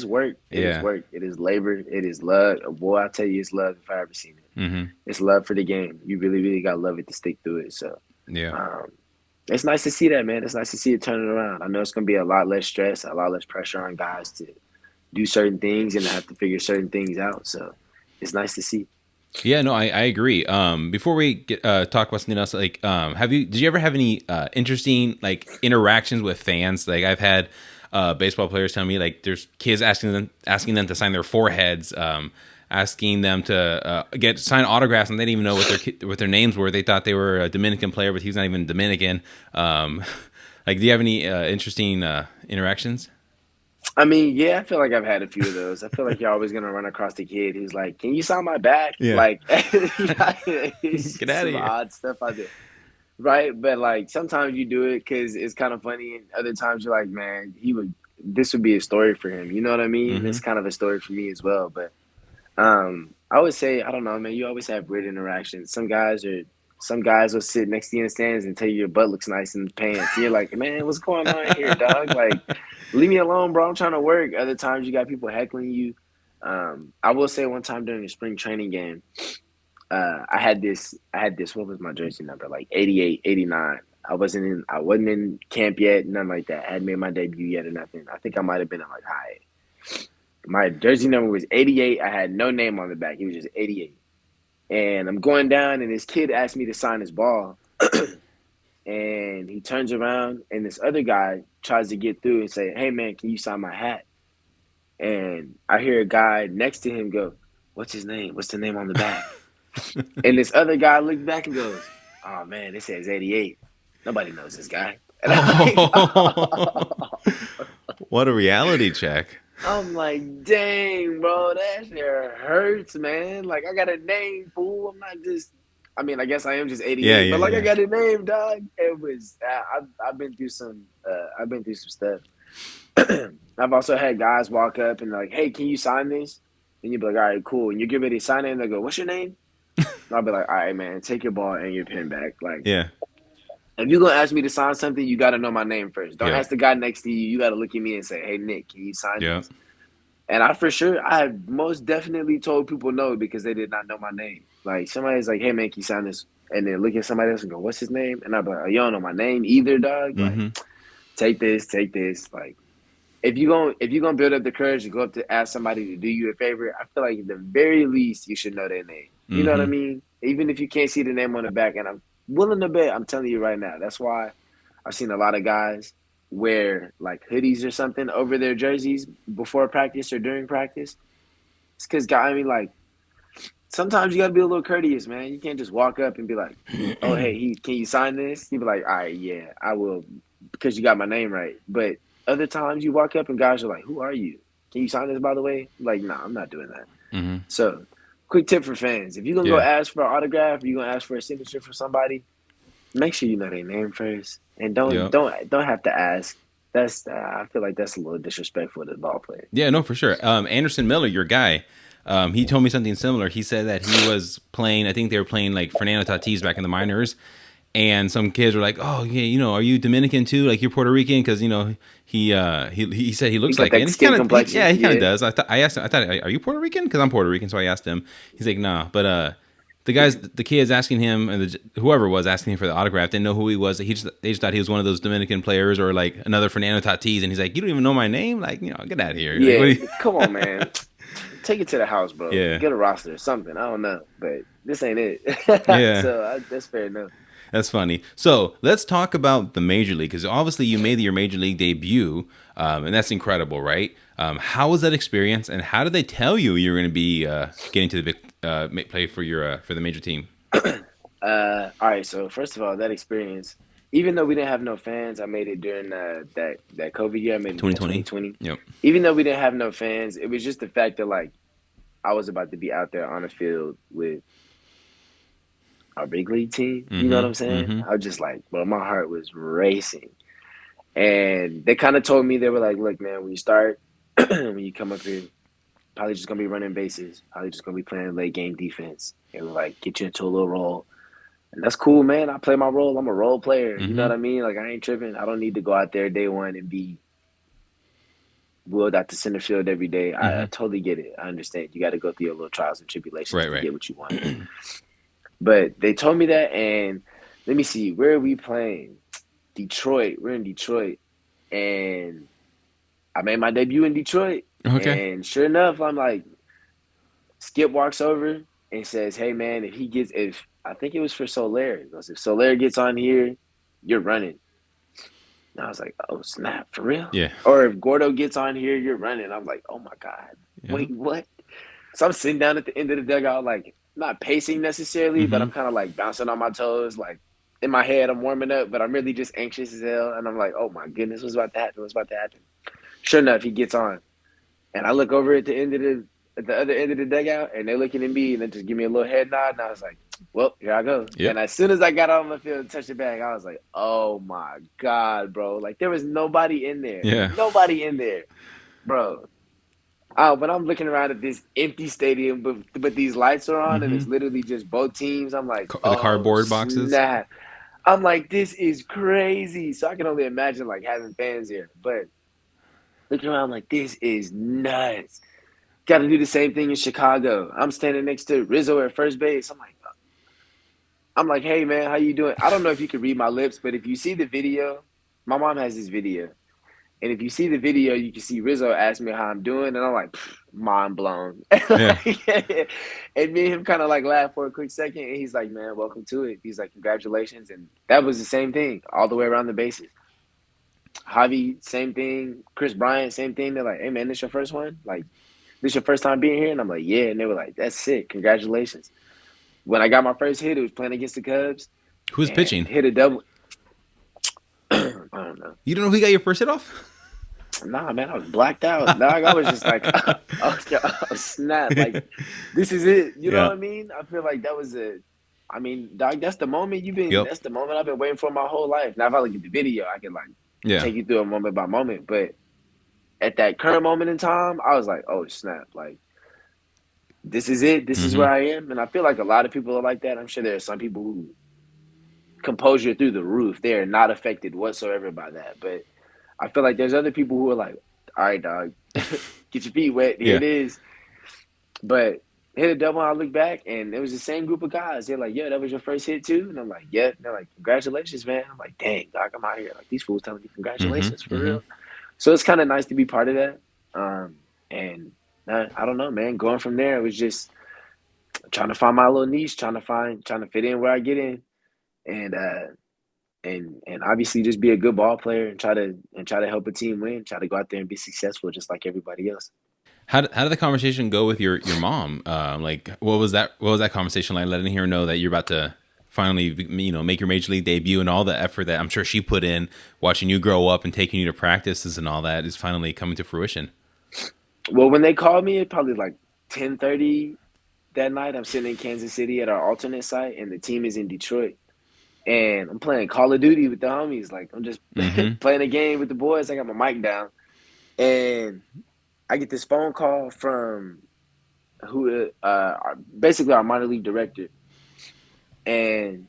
work. It is Yeah. work. It is labor. It is love. Boy, I tell you, it's love if I ever seen it. Mm-hmm. It's love for the game. You really, really got to love it to stick through it. So, Yeah. um, it's nice to see that, man. It's nice to see it turning around. I know it's going to be a lot less stress, a lot less pressure on guys to do certain things and have to figure certain things out. So, it's nice to see. Yeah, no, I agree. Before we get, talk about something else, like, did you ever have any interesting like interactions with fans? Like, I've had baseball players tell me like there's kids asking them to sign their foreheads, asking them to get sign autographs, and they didn't even know what their names were. They thought they were a Dominican player, but he was not even Dominican. Like, do you have any interesting interactions? I mean, yeah, I feel like I've had a few of those. I feel like you're always gonna run across the kid who's like, "Can you sign my back?" Yeah. Like, it's Get just out of some here. odd stuff I do, right? But like sometimes you do it because it's kind of funny, and other times you're like, "Man, he would. This would be a story for him." You know what I mean? Mm-hmm. It's kind of a story for me as well. But I would say I don't know, man. You always have weird interactions. Some guys will sit next to you in the stands and tell you your butt looks nice in the pants. You're like, man, what's going on here, dog? Like, leave me alone, bro. I'm trying to work. Other times you got people heckling you. I will say one time during the spring training game, I had this. What was my jersey number? Like 88, 89. I wasn't in camp yet, nothing like that. I hadn't made my debut yet or nothing. I think I might have been in like high A. My jersey number was 88. I had no name on the back. It was just 88. And I'm going down, and this kid asked me to sign his ball. And he turns around, and this other guy tries to get through and say, "Hey, man, can you sign my hat?" And I hear a guy next to him go, "What's his name? What's the name on the back?" And this other guy looks back and goes, "Oh, man, it says 88. Nobody knows this guy." And I'm like, Oh, what a reality check. I'm like, dang, bro, that shit hurts, man. Like, I got a name, fool. I'm not just. I mean, I guess I am just Yeah, 88, but yeah, like, I yeah. got a name, dog. It was. I've been through some. I've been through some stuff. I've also had guys walk up and like, "Hey, can you sign this?" And you'd be like, "All right, cool." And you get ready to sign it, and they go, "What's your name?" And I'll be like, "All right, man, take your ball and your pen back. Like, Yeah. if you're gonna ask me to sign something, you got to know my name first. Don't Yep. ask the guy next to you. You got to look at me and say, "Hey, Nick, can you sign Yep. this?" And I for sure, I have most definitely told people no because they did not know my name. Like somebody's like, "Hey, man, can you sign this?" And then look at somebody else and go, "What's his name?" And I'll be like, "Oh, you don't know my name either, dog. Like, Mm-hmm. take this, take this. Like, if you're gonna build up the courage to go up to ask somebody to do you a favor, I feel like at the very least you should know their name. You know what I Mm-hmm. mean? Even if you can't see the name on the back, and I'm willing to bet, I'm telling you right now, that's why I've seen a lot of guys wear like hoodies or something over their jerseys before practice or during practice. It's because I mean, like sometimes you gotta be a little courteous, man. You can't just walk up and be like, "Oh, hey, Heath, can you sign this?" You'd be like, "All right, yeah, I will," because you got my name right. But other times you walk up and guys are like, "Who are you? Can you sign this, by the way?" Like, nah, I'm not doing that. Mm-hmm. So, quick tip for fans: if you're gonna go Yeah. ask for an autograph, you're gonna ask for a signature for somebody, make sure you know their name first, and Yep. don't have to ask. That's I feel like that's a little disrespectful to the ball player. Yeah, no, for sure. Anderson Miller, your guy, he told me something similar. He said that he was playing, I think they were playing like Fernando Tatis back in the minors, and some kids were like, "Oh, yeah, are you Dominican too? Like you're Puerto Rican?" Because he said he He looks got like it, that and skin yeah, complexion, he kind of yeah. does. I asked him, I thought, "Are you Puerto Rican?" Because I'm Puerto Rican, so I asked him. He's like, "Nah," but the kids asking him, and whoever was asking him for the autograph didn't know who he was. They just thought he was one of those Dominican players or like another Fernando Tatis, and he's like, "You don't even know my name? Like, get out of here!" Like, what? Yeah, come on, man. Take it to the house, bro. Yeah, Get a roster or something. I don't know, but this ain't it. yeah. So that's fair enough. That's funny. So let's talk about the major league because obviously you made your major league debut, and that's incredible, right? How was that experience, and how did they tell you were going to be getting to the big play for the major team? All right. So first of all, that experience, even though we didn't have no fans, I made it during that COVID year. I made it during 2020. 2020. Yep. Even though we didn't have no fans, it was just the fact that like I was about to be out there on the field with our big league team. You know what I'm Mm-hmm. saying? Mm-hmm. I was just like, bro, my heart was racing. And they kind of told me, they were like, look, man, when you start, when you come up here, probably just gonna be running bases, probably just gonna be playing late game defense, and like get you into a little role. And that's cool, man. I play my role. I'm a role player. You know Mm-hmm. what I mean? Like I ain't tripping. I don't need to go out there day one and be wheeled out to center field every day. I Mm-hmm. totally get it. I understand. You got to go through your little trials and tribulations Right. to Right. get what you want. But they told me that, and let me see, where are we playing? Detroit. We're in Detroit, and I made my debut in Detroit. Okay. And sure enough, I'm like, Skip walks over and says, "Hey man, if I think it was for Soler, he goes, if Soler gets on here, you're running." And I was like, "Oh snap, for real?" Yeah. Or if Gordo gets on here, you're running. I'm like, "Oh my god, Yeah. wait, what?" So I'm sitting down at the end of the dugout, like not pacing necessarily, but Mm-hmm. I'm kind of like bouncing on my toes, like in my head, I'm warming up, but I'm really just anxious as hell. And I'm like, "Oh my goodness, what's about to happen? What's about to happen?" Sure enough, he gets on. And I look over at the other end of the dugout, and they're looking at me, and they just give me a little head nod, and I was like, "Well, here I go." And Yep. as soon as I got on the field and touched the bag, I was like, "Oh my god, bro!" Like there was nobody in there, Yeah. nobody in there, bro. But I'm looking around at this empty stadium, but these lights are on, and Mm-hmm. it's literally just both teams. I'm like, The "Oh cardboard boxes. snap!" I'm like, "This is crazy." So I can only imagine like having fans here, but looking around like this is nuts. Got to do the same thing in Chicago. I'm standing next to Rizzo at first base. I'm like, "Hey man, how you doing?" I don't know if you can read my lips, but if you see the video, my mom has this video, and if you see the video, you can see Rizzo ask me how I'm doing, and I'm like, mind blown. Yeah. And me and him kind of like laugh for a quick second, and he's like, "Man, welcome to it." He's like, "Congratulations," and that was the same thing all the way around the bases. Javi, same thing. Chris Bryant, same thing. They're like, "Hey man, this your first one? Like, this your first time being here?" And I'm like, "Yeah." And they were like, "That's sick. Congratulations." When I got my first hit, it was playing against the Cubs Who's and pitching? hit a double. I don't know. You don't know who got your first hit off? Nah, man, I was blacked out. Dog, I was just like, oh, snap. Like, this is it. You know Yeah. what I mean? I feel like that was I mean, dog, Yep. that's the moment I've been waiting for my whole life. Now, if I look at the video, I can like Yeah. take you through it moment by moment. But at that current moment in time, I was like, oh snap, like this is it. This is Mm-hmm. where I am. And I feel like a lot of people are like that. I'm sure there are some people who composure through the roof. They're not affected whatsoever by that. But I feel like there's other people who are like, all right, dog, get your feet wet. Here Yeah. it is. But hit a double, I look back, and it was the same group of guys. They're like, yeah, that was your first hit too? And I'm like, yeah. And they're like, congratulations, man. I'm like, dang, dog, I'm out here. Like, these fools telling me congratulations Mm-hmm. for Mm-hmm. real. So it's kind of nice to be part of that. And I don't know, man. Going from there, it was just trying to find my little niche, trying to fit in where I get in, and obviously just be a good ball player and try to help a team win, try to go out there and be successful just like everybody else. How did the conversation go with your mom? Like, what was that conversation like? Letting her know that you're about to finally, make your major league debut, and all the effort that I'm sure she put in, watching you grow up and taking you to practices and all that, is finally coming to fruition. Well, when they called me, it probably like 10:30 that night. I'm sitting in Kansas City at our alternate site, and the team is in Detroit. And I'm playing Call of Duty with the homies. Like I'm just Mm-hmm. playing a game with the boys. I got my mic down, and I get this phone call from who basically our minor league director, and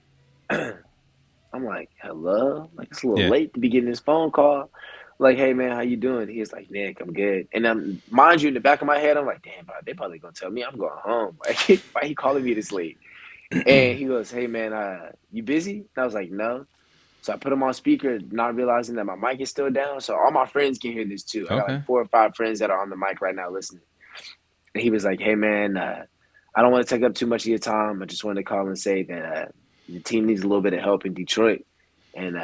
I'm like, hello? Like, it's a little Yeah. late to be getting this phone call. Like, hey, man, how you doing? He was like, Nick, I'm good. And mind you, in the back of my head, I'm like, damn, bro, they probably going to tell me I'm going home. Like, why he calling me this late? And he goes, hey, man, you busy? And I was like, no. So I put him on speaker, not realizing that my mic is still down. So all my friends can hear this, too. I got like Okay. 4 or 5 friends that are on the mic right now listening. And he was like, hey, man, I don't want to take up too much of your time. I just wanted to call and say that the team needs a little bit of help in Detroit. And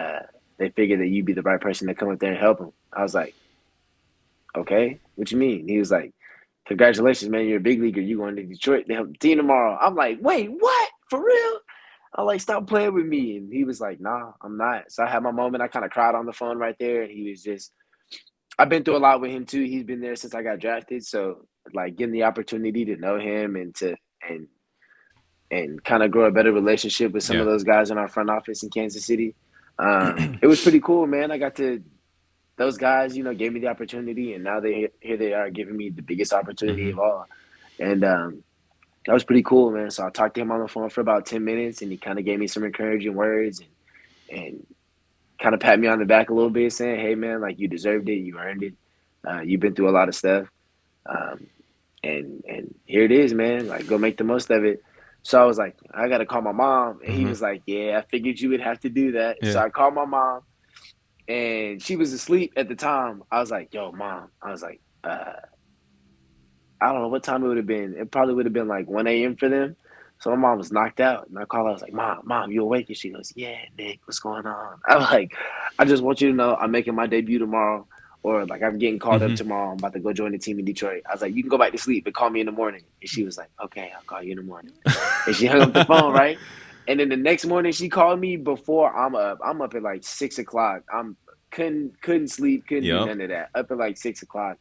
they figured that you'd be the right person to come up there and help them. I was like, okay, what you mean? He was like, congratulations, man. You're a big leaguer. You going to Detroit to help the team tomorrow. I'm like, wait, what? For real? I'm like, stop playing with me. And he was like, nah, I'm not. So I had my moment. I kind of cried on the phone right there. And he was just, I've been through a lot with him too. He's been there since I got drafted. So like getting the opportunity to know him and and kind of grow a better relationship with some of Yeah. those guys in our front office in Kansas City. It was pretty cool, man. I got to those guys, gave me the opportunity, and now here they are giving me the biggest opportunity Mm-hmm. of all, and that was pretty cool, man. So I talked to him on the phone for about 10 minutes, and he kind of gave me some encouraging words and kind of pat me on the back a little bit, saying, "Hey, man, like you deserved it, you earned it, you've been through a lot of stuff." Um, and here it is, man. Like, go make the most of it. So I was like, I gotta call my mom, and he Mm-hmm. was like, yeah, I figured you would have to do that. So Yeah. I called my mom, and she was asleep at the time. I was like, yo, mom. I was like, I don't know what time it would have been. It probably would have been like 1 a.m. for them. So my mom was knocked out, and I called her. I was like, mom, you awake? And she goes, yeah, Nick, what's going on? I'm like, I just want you to know I'm making my debut tomorrow. Or like I'm getting called up Mm-hmm. tomorrow. I'm about to go join the team in Detroit. I was like, you can go back to sleep, but call me in the morning. And she was like, okay, I'll call you in the morning. And she hung up the phone, right? And then the next morning she called me before I'm up. I'm up at like 6 o'clock. I'm couldn't sleep, couldn't do Yep. none of that. Up at like 6 o'clock.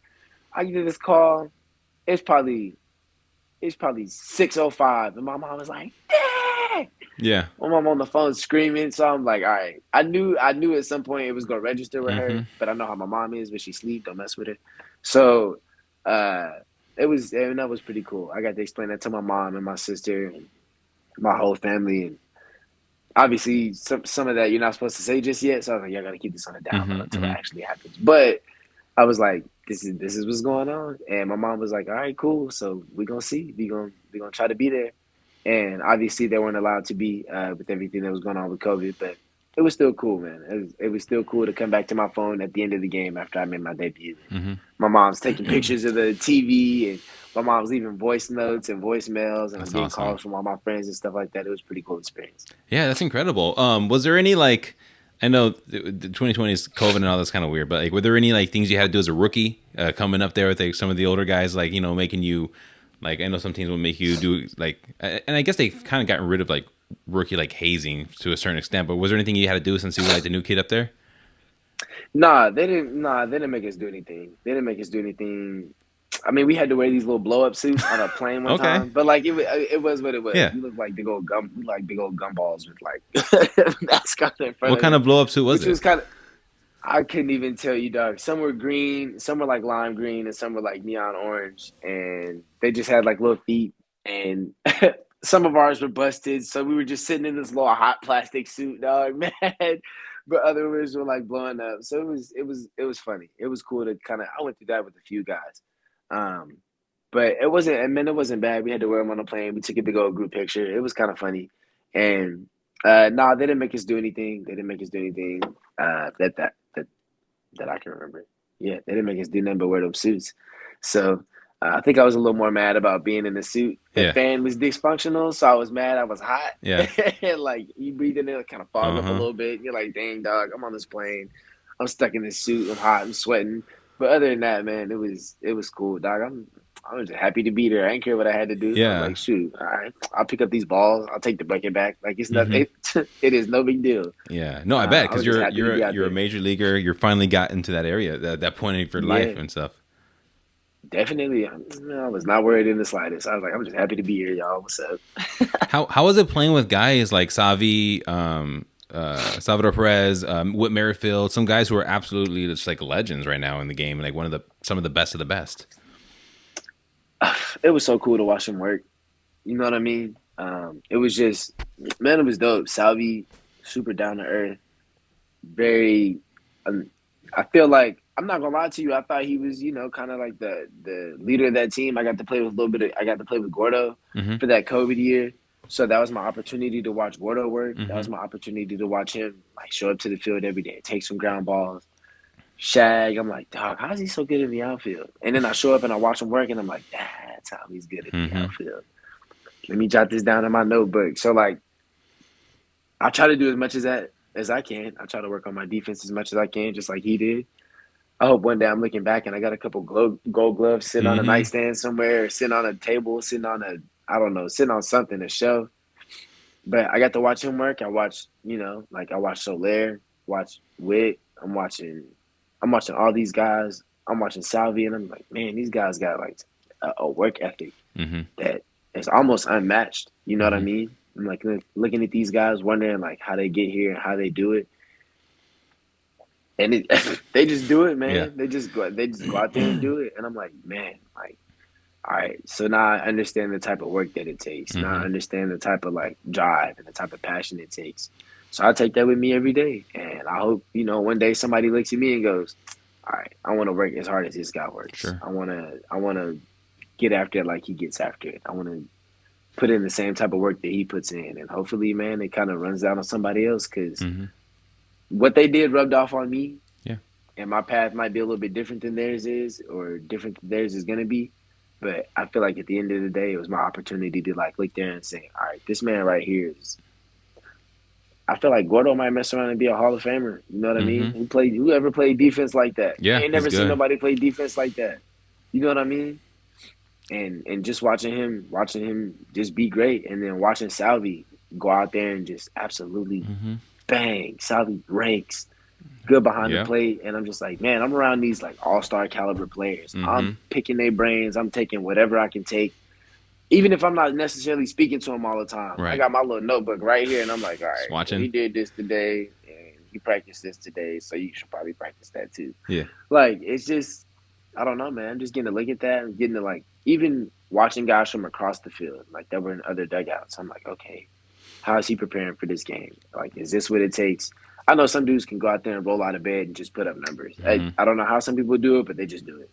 I get this call. It's probably 6:05, and my mom was like, Dad! Yeah. My mom on the phone screaming. So I'm like, all right. I knew at some point it was gonna register with her, Mm-hmm. but I know how my mom is. When she sleep, don't mess with her. So uh, and that was pretty cool. I got to explain that to my mom and my sister and my whole family. And obviously, some of that you're not supposed to say just yet. So I was like, yeah, I got to keep this on the down low Mm-hmm. until it Mm-hmm. actually happens. But I was like, this is what's going on. And my mom was like, all right, cool. So we're gonna see. We gonna try to be there. And obviously they weren't allowed to be with everything that was going on with COVID, but it was still cool, man. It was still cool to come back to my phone at the end of the game after I made my debut. My mom's taking pictures of the TV, and my mom's leaving voice notes and voicemails, and I'm That's getting awesome. calls from all my friends and stuff like that. It was a pretty cool experience. Yeah, that's incredible. Was there any like, I know the 2020 is COVID and all that's kind of weird, but like, were there any like things you had to do as a rookie coming up there with like some of the older guys, like making you like, I know some teams will make you do like, and I guess they kind of gotten rid of like rookie like hazing to a certain extent, but was there anything you had to do since you were like the new kid up there? Nah, they didn't. Nah, they didn't make us do anything. They didn't make us do anything. I mean, we had to wear these little blow up suits on a plane one Okay. time, but like it was what it was. Yeah. We looked like big old gumballs with like mascot in front What of kind it, of blow up suit was which it? was kind of. I couldn't even tell you, dog. Some were green, some were like lime green, and some were like neon orange, and they just had like little feet. And some of ours were busted, so we were just sitting in this little hot plastic suit, dog, man. But other ones were like blowing up, so it was funny. It was cool to kind of. I went through that with a few guys, um, but it wasn't. I mean, it wasn't bad. We had to wear them on the plane. We took a big old group picture. It was kind of funny, and no, they didn't make us do anything. They didn't make us do anything that I can remember. Yeah, they didn't make us do nothing but wear those suits. So I think I was a little more mad about being in the suit. The Yeah. fan was dysfunctional, so I was mad. I was hot. Yeah. And like you breathe in it, kind of fog up a Uh-huh. little bit. You're like, dang, dog, I'm on this plane. I'm stuck in this suit. I'm hot. I'm sweating. But other than that, man, it was cool, dog. I was just happy to be there. I didn't care what I had to do. I was Yeah. like, shoot, all right, I'll pick up these balls. I'll take the bucket back. Like it's not. Mhm. It is no big deal. Yeah. No, I bet I because was just you're happy to you're be out you're a there. major leaguer. You're finally got into that area, that point of your life Yeah. and stuff. Definitely. I was not worried in the slightest. I was like, I'm just happy to be here, y'all. What's up? How was it playing with guys like Salvador Perez, Whit Merrifield, some guys who are absolutely just like legends right now in the game, and like some of the best of the best. It was so cool to watch him work. You know what I mean? It was just, man, it was dope. Salvi, super down to earth, very. Um, I feel like I'm not gonna lie to you. I thought he was, kind of like the leader of that team. I got to play with a little bit. I got to play with Gordo Mm-hmm. for that COVID year, so that was my opportunity to watch Gordo work. That Mm-hmm. was my opportunity to watch him like show up to the field every day, take some ground balls, shag. I'm like, dog, how is he so good in the outfield? And then I show up and I watch him work, and I'm like, that's how he's good in the Mm-hmm. outfield. Let me jot this down in my notebook. So like, I try to do as much as I can. I try to work on my defense as much as I can, just like he did. I hope one day I'm looking back and I got a couple gold gloves sitting on a Mm-hmm. nightstand somewhere, sitting on a table, I don't know, sitting on something to show. But I got to watch him work. I watched, like I watched Soler, watch Witt. I'm watching all these guys. I'm watching Salvi, and I'm like, man, these guys got like a work ethic Mm-hmm. that is almost unmatched. You know what I Mm-hmm. mean? I'm like looking at these guys, wondering like how they get here and how they do it, and they just do it, Yeah. man. They just go out there and do it, and I'm like, man, like, all right. So now I understand the type of work that it takes. Now I Mm-hmm. understand the type of like drive and the type of passion it takes. So I take that with me every day, and I hope one day somebody looks at me and goes, all right, I want to work as hard as this guy works. Sure. I want to get after it like he gets after it. I want to put in the same type of work that he puts in, and hopefully, man, it kind of runs down on somebody else because Mm-hmm. what they did rubbed off on me, Yeah. and my path might be a little bit different than theirs is, or different than theirs is gonna be. But I feel like at the end of the day, it was my opportunity to like look there and say, all right, this man right here is. I feel like Gordo might mess around and be a Hall of Famer. You know what I Mm-hmm. mean? Whoever played defense like that? I Yeah. ain't He's never seen good. nobody play defense like that. You know what I mean? And just watching him just be great, and then watching Salvi go out there and just absolutely Mm-hmm. bang. Salvi ranks good behind the Yeah. plate, and I'm just like, man, I'm around these like all-star caliber players. Mm-hmm. I'm picking their brains. I'm taking whatever I can take, even if I'm not necessarily speaking to them all the time. I Right. got my little notebook right here, and I'm like, all Just right, well, he watching. did this today, and he practiced this today, so you should probably practice that too. Yeah. Like, it's just, I don't know, man. I'm just getting to look at that and getting to like, even watching guys from across the field, like that were in other dugouts. I'm like, okay, how is he preparing for this game? Like, is this what it takes? I know some dudes can go out there and roll out of bed and just put up numbers. I, Mm-hmm. I don't know how some people do it, but they just do it.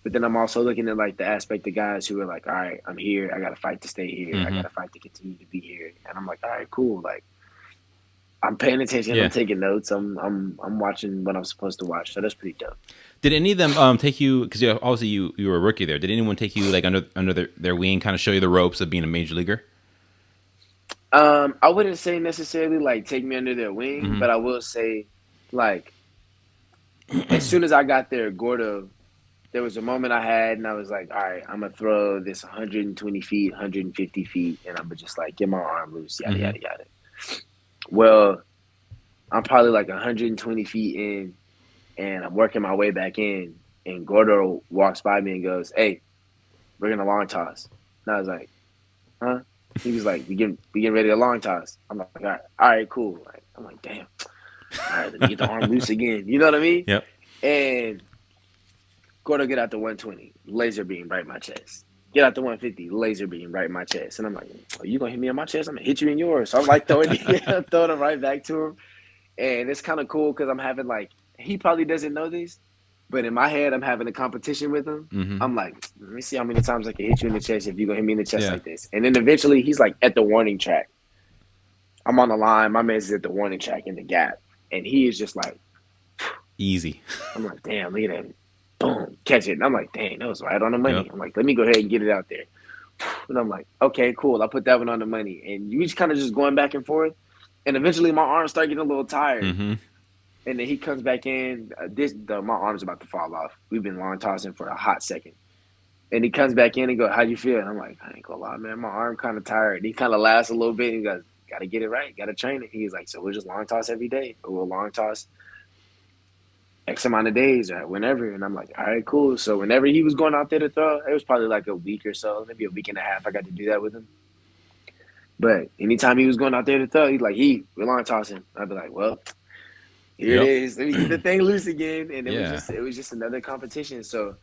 But then I'm also looking at like the aspect of guys who are like, all right, I'm here. I got to fight to stay here. I Mm-hmm. got to fight to continue to be here. And I'm like, all right, cool. Like, I'm paying attention. I'm Yeah. taking notes. I'm watching what I'm supposed to watch. So that's pretty dope. Did any of them take you? Because obviously you were a rookie there. Did anyone take you like under their wing, kind of show you the ropes of being a major leaguer? I wouldn't say necessarily like take me under their wing, Mm-hmm. but I will say like as soon as I got there, Gordo, there was a moment I had, and I was like, all right, I'm gonna throw this 120 feet, 150 feet, and I'm gonna just like get my arm loose, yada Mm-hmm. yada yada. Well, I'm probably like 120 feet in, and I'm working my way back in, and Gordo walks by me and goes, "Hey, we're gonna long toss." And I was like, "Huh?" He was like, "We getting ready to long toss." I'm like, "All right, cool." Like, I'm like, "Damn." All right, let me get the arm loose again. You know what I mean? Yep. And Gordo get out the 120, laser beam right in my chest. Get out the 150, laser beam right in my chest. And I'm like, oh, you gonna hit me in my chest? I'm gonna hit you in yours. So I'm like throwing throwing it right back to him. And it's kind of cool because I'm having like he probably doesn't know this, but in my head I'm having a competition with him. Mm-hmm. I'm like, let me see how many times I can hit you in the chest if you're gonna hit me in the chest Yeah. like this. And then eventually he's like at the warning track. I'm on the line, my man's at the warning track in the gap. And he is just like, Easy. I'm like, damn, look at that. Boom, catch it. And I'm like, dang, that was right on the money. Yep. I'm like, let me go ahead and get it out there. And I'm like, okay, cool. I put that one on the money. And you just kind of just going back and forth. And eventually my arms start getting a little tired. Mm-hmm. And then he comes back in. My arm's about to fall off. We've been long tossing for a hot second. And he comes back in and goes, how you feel? And I'm like, I ain't gonna lie, man. My arm kind of tired. And he kind of laughs a little bit. And he goes, got to get it right. Got to train it. He's like, so we'll just long toss every day. Or we'll long toss X amount of days or whenever. And I'm like, all right, cool. So whenever he was going out there to throw, it was probably like a week or so, maybe a week and a half. I got to do that with him. But anytime he was going out there to throw, he's like, we're long tossing. I'd be like, well, here it is. Let me get the thing loose again. And it was just another competition. So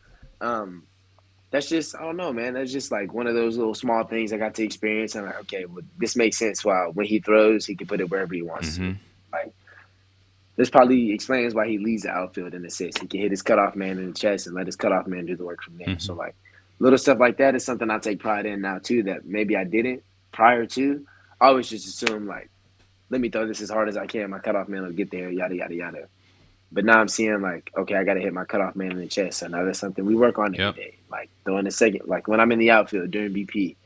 that's just, I don't know, man. That's just like one of those little small things I got to experience. And I'm like, okay, well, this makes sense. Wow, when he throws, he can put it wherever he wants Mm-hmm. to. Like, this probably explains why he leads the outfield in a sense. He can hit his cutoff man in the chest and let his cutoff man do the work from there. Mm-hmm. So, like, little stuff like that is something I take pride in now, too, that maybe I didn't prior to. I always just assume, like, let me throw this as hard as I can. My cutoff man will get there, yada, yada, yada. But now I'm seeing, like, okay, I got to hit my cutoff man in the chest. So now that's something we work on every day. Like, throwing the second, like, when I'm in the outfield during BP,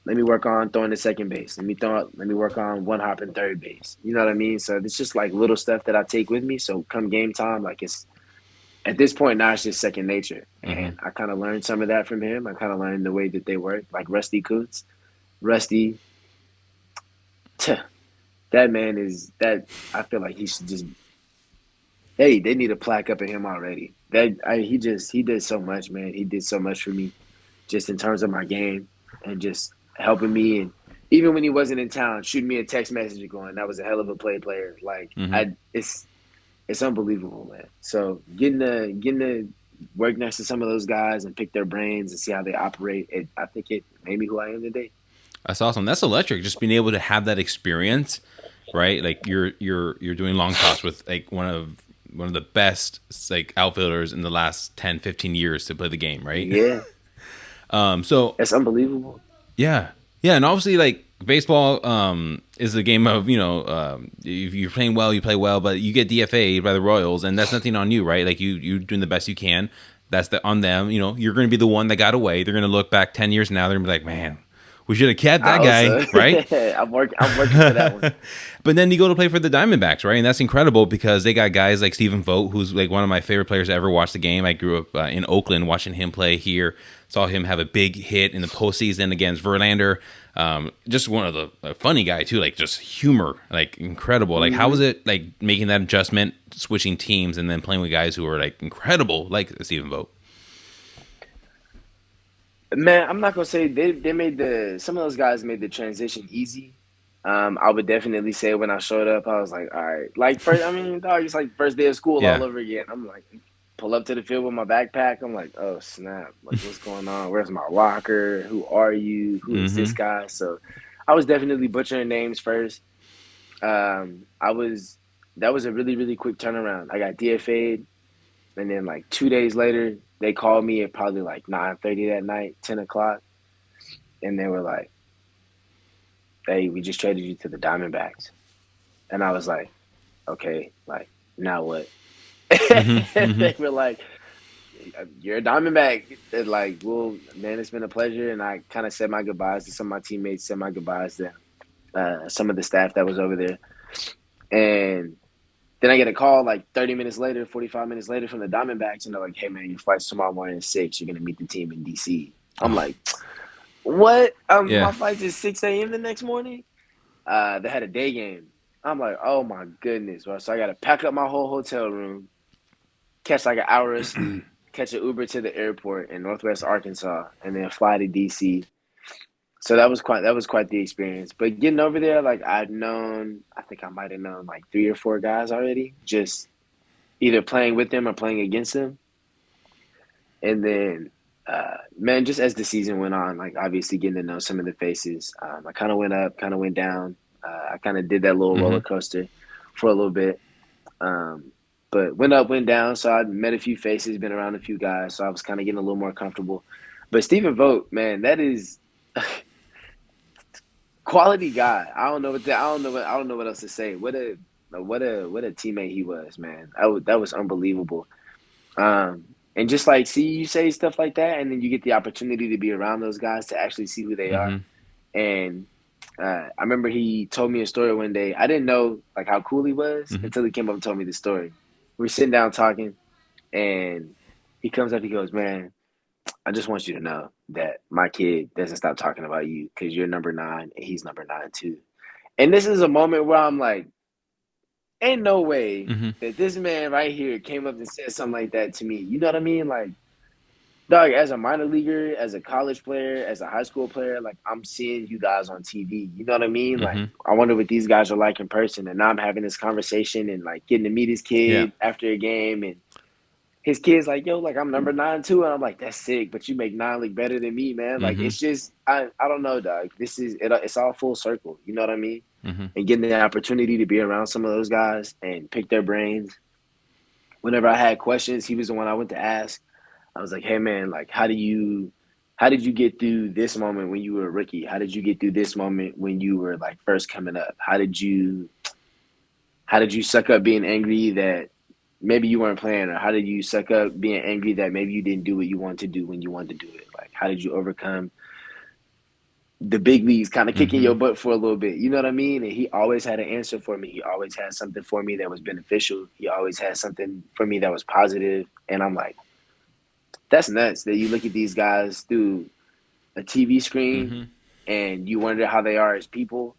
let me work on throwing the second base. Let me work on one hop in third base. You know what I mean? So it's just like little stuff that I take with me. So come game time, like it's at this point now it's just second nature. Mm-hmm. And I kind of learned some of that from him. I kind of learned the way that they work. Like Rusty Coots, Rusty, that man is that. I feel like he should just. Hey, they need a plaque up in him already. He did so much, man. He did so much for me, just in terms of my game and just helping me. And even when he wasn't in town, shooting me a text message going, that was a hell of a player. Like Mm-hmm. it's unbelievable, man. So getting to work next to some of those guys and pick their brains and see how they operate, I think it made me who I am today. That's awesome. That's electric. Just being able to have that experience, right? Like you're doing long toss with like one of the best like outfielders in the last 10, 15 years to play the game, right? Yeah. So It's unbelievable. yeah. Yeah, and obviously like baseball is a game of, if you're playing well, you play well, but you get DFA'd by the Royals and that's nothing on you, right? Like you doing the best you can. That's on them, you're going to be the one that got away. They're going to look back 10 years now, they're going to be like, "Man, we should have kept that guy," right? I'm working for that one. But then you go to play for the Diamondbacks, right? And that's incredible because they got guys like Stephen Vogt, who's like one of my favorite players to ever watch the game. I grew up in Oakland watching him play here. Saw him have a big hit in the postseason against Verlander. Just one of the funny guy too, like just humor, like incredible. Like how was it like making that adjustment, switching teams, and then playing with guys who are like incredible, like Stephen Vogt? Man, I'm not gonna say they made some of those guys made the transition easy. I would definitely say when I showed up, I was like, all right, like first, I mean, dog, it's like first day of school all Yeah. over again. I'm like, pull up to the field with my backpack. I'm like, oh snap, like what's going on? Where's my locker? Who are you? Who is this Mm-hmm. guy? So, I was definitely butchering names first. I was that was a really really quick turnaround. I got DFA'd, and then like 2 days later, they called me at probably like 9:30 that night, 10 o'clock, and they were like, "Hey, we just traded you to the Diamondbacks," and I was like, "Okay, like now what?" Mm-hmm. Mm-hmm. They were like, "You're a Diamondback." And like, well, man, it's been a pleasure, and I kind of said my goodbyes to some of my teammates, said my goodbyes to some of the staff that was over there, and then I get a call like 30 minutes later, 45 minutes later from the Diamondbacks, and they're like, "Hey man, your flight's tomorrow morning at 6. You're gonna meet the team in DC." I'm Oh, like, "What? My yeah. flight's at 6 a.m. the next morning." They had a day game. I'm like, "Oh my goodness, bro!" So I got to pack up my whole hotel room, catch like an hour of sleep, catch an Uber to the airport in Northwest Arkansas, and then fly to DC. So that was quite the experience. But getting over there, like I think I might have known like 3 or 4 guys already, just either playing with them or playing against them. And then, man, just as the season went on, like obviously getting to know some of the faces, I kind of went up, kind of went down. I kind of did that little roller Mm-hmm. coaster for a little bit. Um, but went up, went down. So I met a few faces, been around a few guys. So I was kind of getting a little more comfortable. But Stephen Vogt, man, that is quality guy. I don't know what else to say. What a teammate he was, man. That was unbelievable. And just like see you say stuff like that, and then you get the opportunity to be around those guys to actually see who they are. Mm-hmm. And I remember he told me a story one day. I didn't know like how cool he was Mm-hmm. until he came up and told me the story. We're sitting down talking, and he comes up. He goes, "Man, I just want you to know that my kid doesn't stop talking about you because you're number 9 and he's number 9 too." And this is a moment where I'm like, ain't no way Mm-hmm. that this man right here came up and said something like that to me. You know what I mean? Like, dog, as a minor leaguer, as a college player, as a high school player, like I'm seeing you guys on TV. You know what I mean? Like, Mm-hmm. I wonder what these guys are like in person. And now I'm having this conversation and like getting to meet his Yeah. kid after a game, and his kid's like, yo, like I'm number 9 too. And I'm like, that's sick, but you make 9 look better than me, man. Like Mm-hmm. it's just I don't know, dog. This is it, it's all full circle. You know what I mean? Mm-hmm. And getting the opportunity to be around some of those guys and pick their brains. Whenever I had questions, he was the one I went to ask. I was like, hey man, like how did you get through this moment when you were a rookie? How did you get through this moment when you were like first coming up? How did you suck up being angry that maybe you weren't playing, or how did you suck up being angry that maybe you didn't do what you wanted to do when you wanted to do it? Like how did you overcome the big leagues kind of kicking Mm-hmm. your butt for a little bit? You know what I mean? And he always had an answer for me. He always had something for me that was beneficial. He always had something for me that was positive. And I'm like, that's nuts that you look at these guys through a TV screen Mm-hmm. and you wonder how they are as people,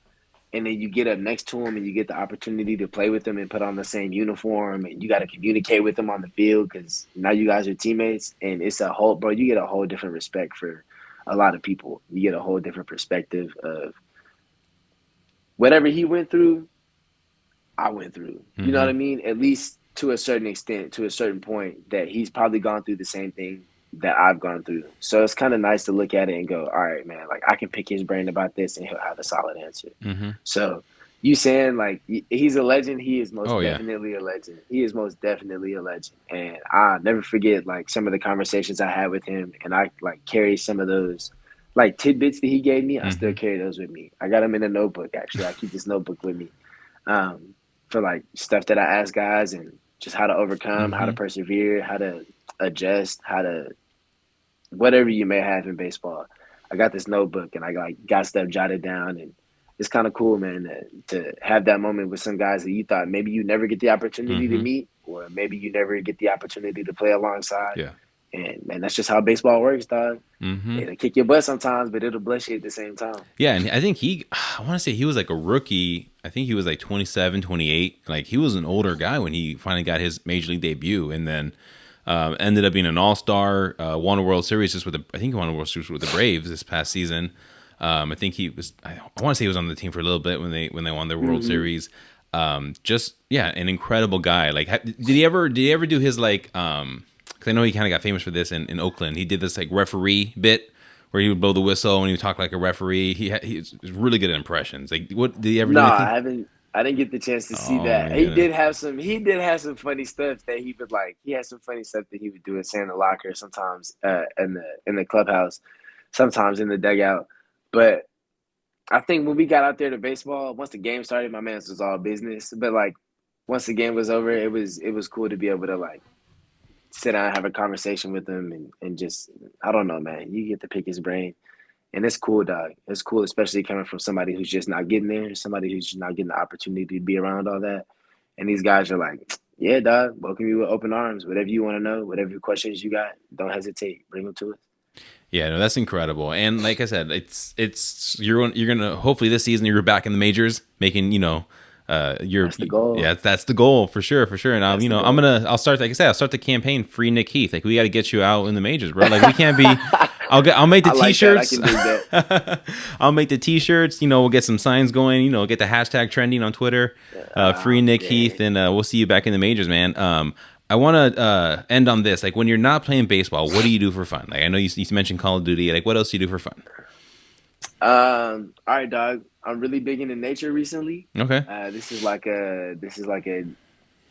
and then you get up next to them and you get the opportunity to play with them and put on the same uniform, and you got to communicate with them on the field because now you guys are teammates, and it's a whole, bro, you get a whole different respect for a lot of people. You get a whole different perspective of whatever he went through, I went through. You know Mm-hmm. what I mean? At least to a certain extent, to a certain point, that he's probably gone through the same thing that I've gone through. So it's kind of nice to look at it and go, all right, man, like I can pick his brain about this and he'll have a solid answer. Mm-hmm. So you saying like he's a legend? He is most Oh yeah. definitely a legend. He is most definitely a legend, and I'll never forget like some of the conversations I had with him, and I like carry some of those like tidbits that he gave me. I Mm-hmm. still carry those with me. I got them in a notebook. Actually, I keep this notebook with me for like stuff that I ask guys and just how to overcome, how to Mm-hmm. persevere, how to adjust, how to whatever you may have in baseball. I got this notebook and I like got stuff jotted down, and it's kind of cool, man, to have that moment with some guys that you thought maybe you never get the opportunity to Mm-hmm. meet, or maybe you never get the opportunity to play alongside. Yeah. And man, that's just how baseball works, dog. Mm-hmm. It'll kick your butt sometimes, but it'll bless you at the same time. Yeah, and I think I want to say he was like a rookie. I think he was like 27, 28. Like he was an older guy when he finally got his major league debut, and then ended up being an all-star, won a World Series just with I think he won a World Series with the Braves this past season. I think he was, I want to say he was on the team for a little bit when they won their World Mm-hmm. Series. Just, yeah, an incredible guy. Like, did he ever do his like, cause I know he kind of got famous for this in Oakland. He did this like referee bit where he would blow the whistle and he would talk like a referee. He's really good at impressions. Like, what did he ever No, do I anything? haven't. I didn't get the chance to see Oh that. my He goodness. did have some. He did have some funny stuff that he would like. He had some funny stuff that he would do in the locker sometimes, in the clubhouse, sometimes in the dugout. But I think when we got out there to baseball, once the game started, my man's was all business. But like once the game was over, it was cool to be able to like sit down and have a conversation with him, and just I don't know, man. You get to pick his brain. And it's cool, dog. It's cool, especially coming from somebody who's just not getting there, somebody who's just not getting the opportunity to be around all that. And these guys are like, yeah, dog, welcome you with open arms. Whatever you want to know, whatever questions you got, don't hesitate. Bring them to us. Yeah, no, that's incredible. And like I said, it's you're gonna hopefully this season you're back in the majors, making you're That's the goal. yeah, that's the goal for sure, for sure. And That's the I'm goal. gonna I'll start like I said, I'll start the campaign free Nick Heath. Like we got to get you out in the majors, bro. Like we can't be I'll make the I like that. I t-shirts. can dig that. I'll make the t-shirts. You know, we'll get some signs going. You know, get the hashtag trending on Twitter. Free Nick Heath, Dang. and we'll see you back in the majors, man. I want to end on this. Like, when you're not playing baseball, what do you do for fun? Like, I know you mentioned Call of Duty. Like, what else do you do for fun? All right, dog. I'm really big into nature recently. Okay. This is like a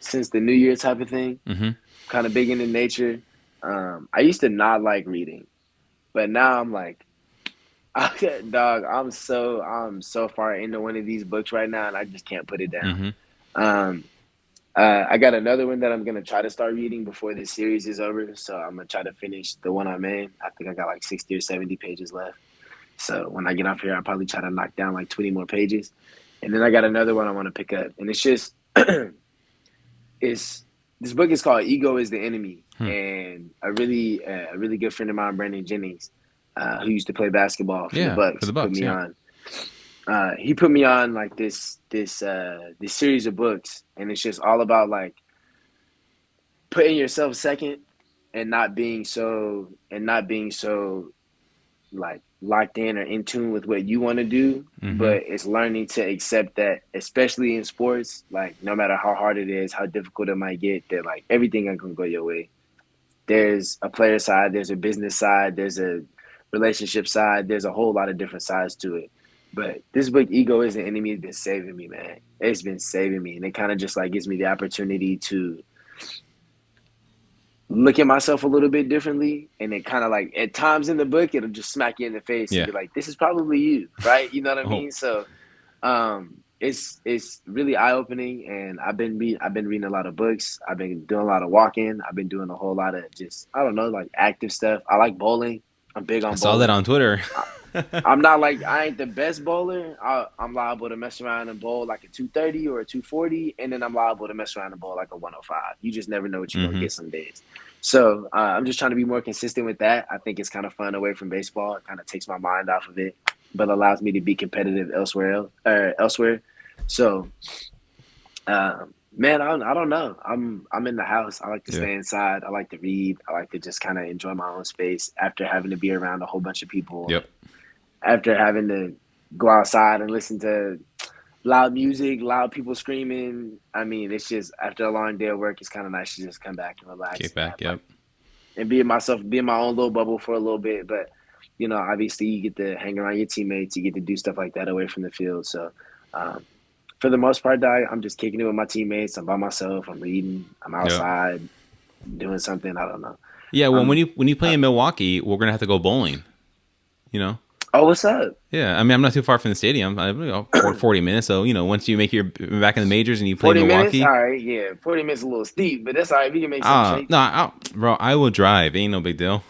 since the New Year type of thing. Mm-hmm. Kind of big into nature. I used to not like reading, but now I'm like, dog. I'm so far into one of these books right now, and I just can't put it down. Mm-hmm. Um, I got another one that I'm gonna try to start reading before this series is over. So I'm gonna try to finish the one I'm in. I think I got like 60 or 70 pages left. So when I get off here, I'll probably try to knock down like 20 more pages. And then I got another one I want to pick up. And it's just, it's this book is called Ego is the Enemy. Hmm. And a really good friend of mine, Brandon Jennings, who used to play basketball for the Yeah, Bucks, for the Bucks, put me yeah. on. He put me on like this series of books, and it's just all about like putting yourself second and not being so like locked in or in tune with what you want to do, Mm-hmm. but it's learning to accept that, especially in sports, like no matter how hard it is, how difficult it might get, that like everything ain't gonna go your way. There's a player side, there's a business side, there's a relationship side, there's a whole lot of different sides to it. But this book, Ego is the Enemy, has been saving me, man. It's been saving me, and it kind of just like gives me the opportunity to look at myself a little bit differently, and it kind of like at times in the book it'll just smack you in the face and Yeah. be like, this is probably you, right? You know what I Oh, mean? So it's really eye-opening, and I've been reading a lot of books, I've been doing a lot of walking, I've been doing a whole lot of just, I don't know, like active stuff. I like bowling. I'm big I on saw that bowling. on Twitter. I'm not like, I ain't the best bowler. I'm liable to mess around and bowl like a 230 or a 240, and then I'm liable to mess around and bowl like a 105. You just never know what you're gonna Mm-hmm. get some days. So I'm just trying to be more consistent with that. I think it's kind of fun away from baseball. It kind of takes my mind off of it, but allows me to be competitive elsewhere. So, man, I don't know. I'm in the house. I like to Yeah. stay inside. I like to read. I like to just kind of enjoy my own space after having to be around a whole bunch of people. Yep. After having to go outside and listen to loud music, loud people screaming. I mean, it's just after a long day of work, it's kind of nice to just come back and relax Kick back. Yep. and be in my own little bubble for a little bit. But obviously, you get to hang around your teammates, you get to do stuff like that away from the field. So, for the most part, I'm just kicking it with my teammates. I'm by myself. I'm reading. I'm Yep. outside doing something. I don't know. Yeah. Well, Um, when you play in Milwaukee, we're gonna have to go bowling. You know. oh, what's up? Yeah, I mean, I'm not too far from the stadium. I'm 40 minutes. So, you know, once you make your back in the majors and you play 40 minutes? Milwaukee, All right, yeah. 40 minutes is a little steep, but that's all right. We can make something shake. no, bro, I will drive. Ain't no big deal.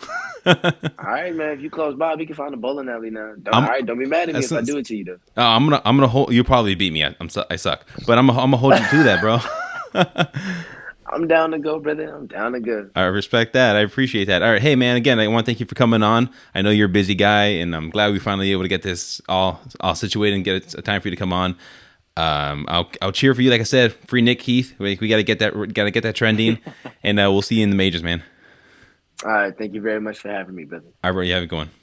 All right, man. If you close by, we can find a bowling alley now. All I'm, right, don't be mad at me as if soon I as- do it to you, though. I'm gonna hold. You probably beat me. I suck, but I'm gonna hold you to that, bro. I'm down to go, brother. I'm down to go. I respect that. I appreciate that. All right, hey man, again, I want to thank you for coming on. I know you're a busy guy, and I'm glad we finally able to get this all situated and get a time for you to come on. I'll cheer for you. Like I said, free Nick Heath. We gotta get that trending, and we'll see you in the majors, man. All right, thank you very much for having me, brother. All right, bro, you have a good one.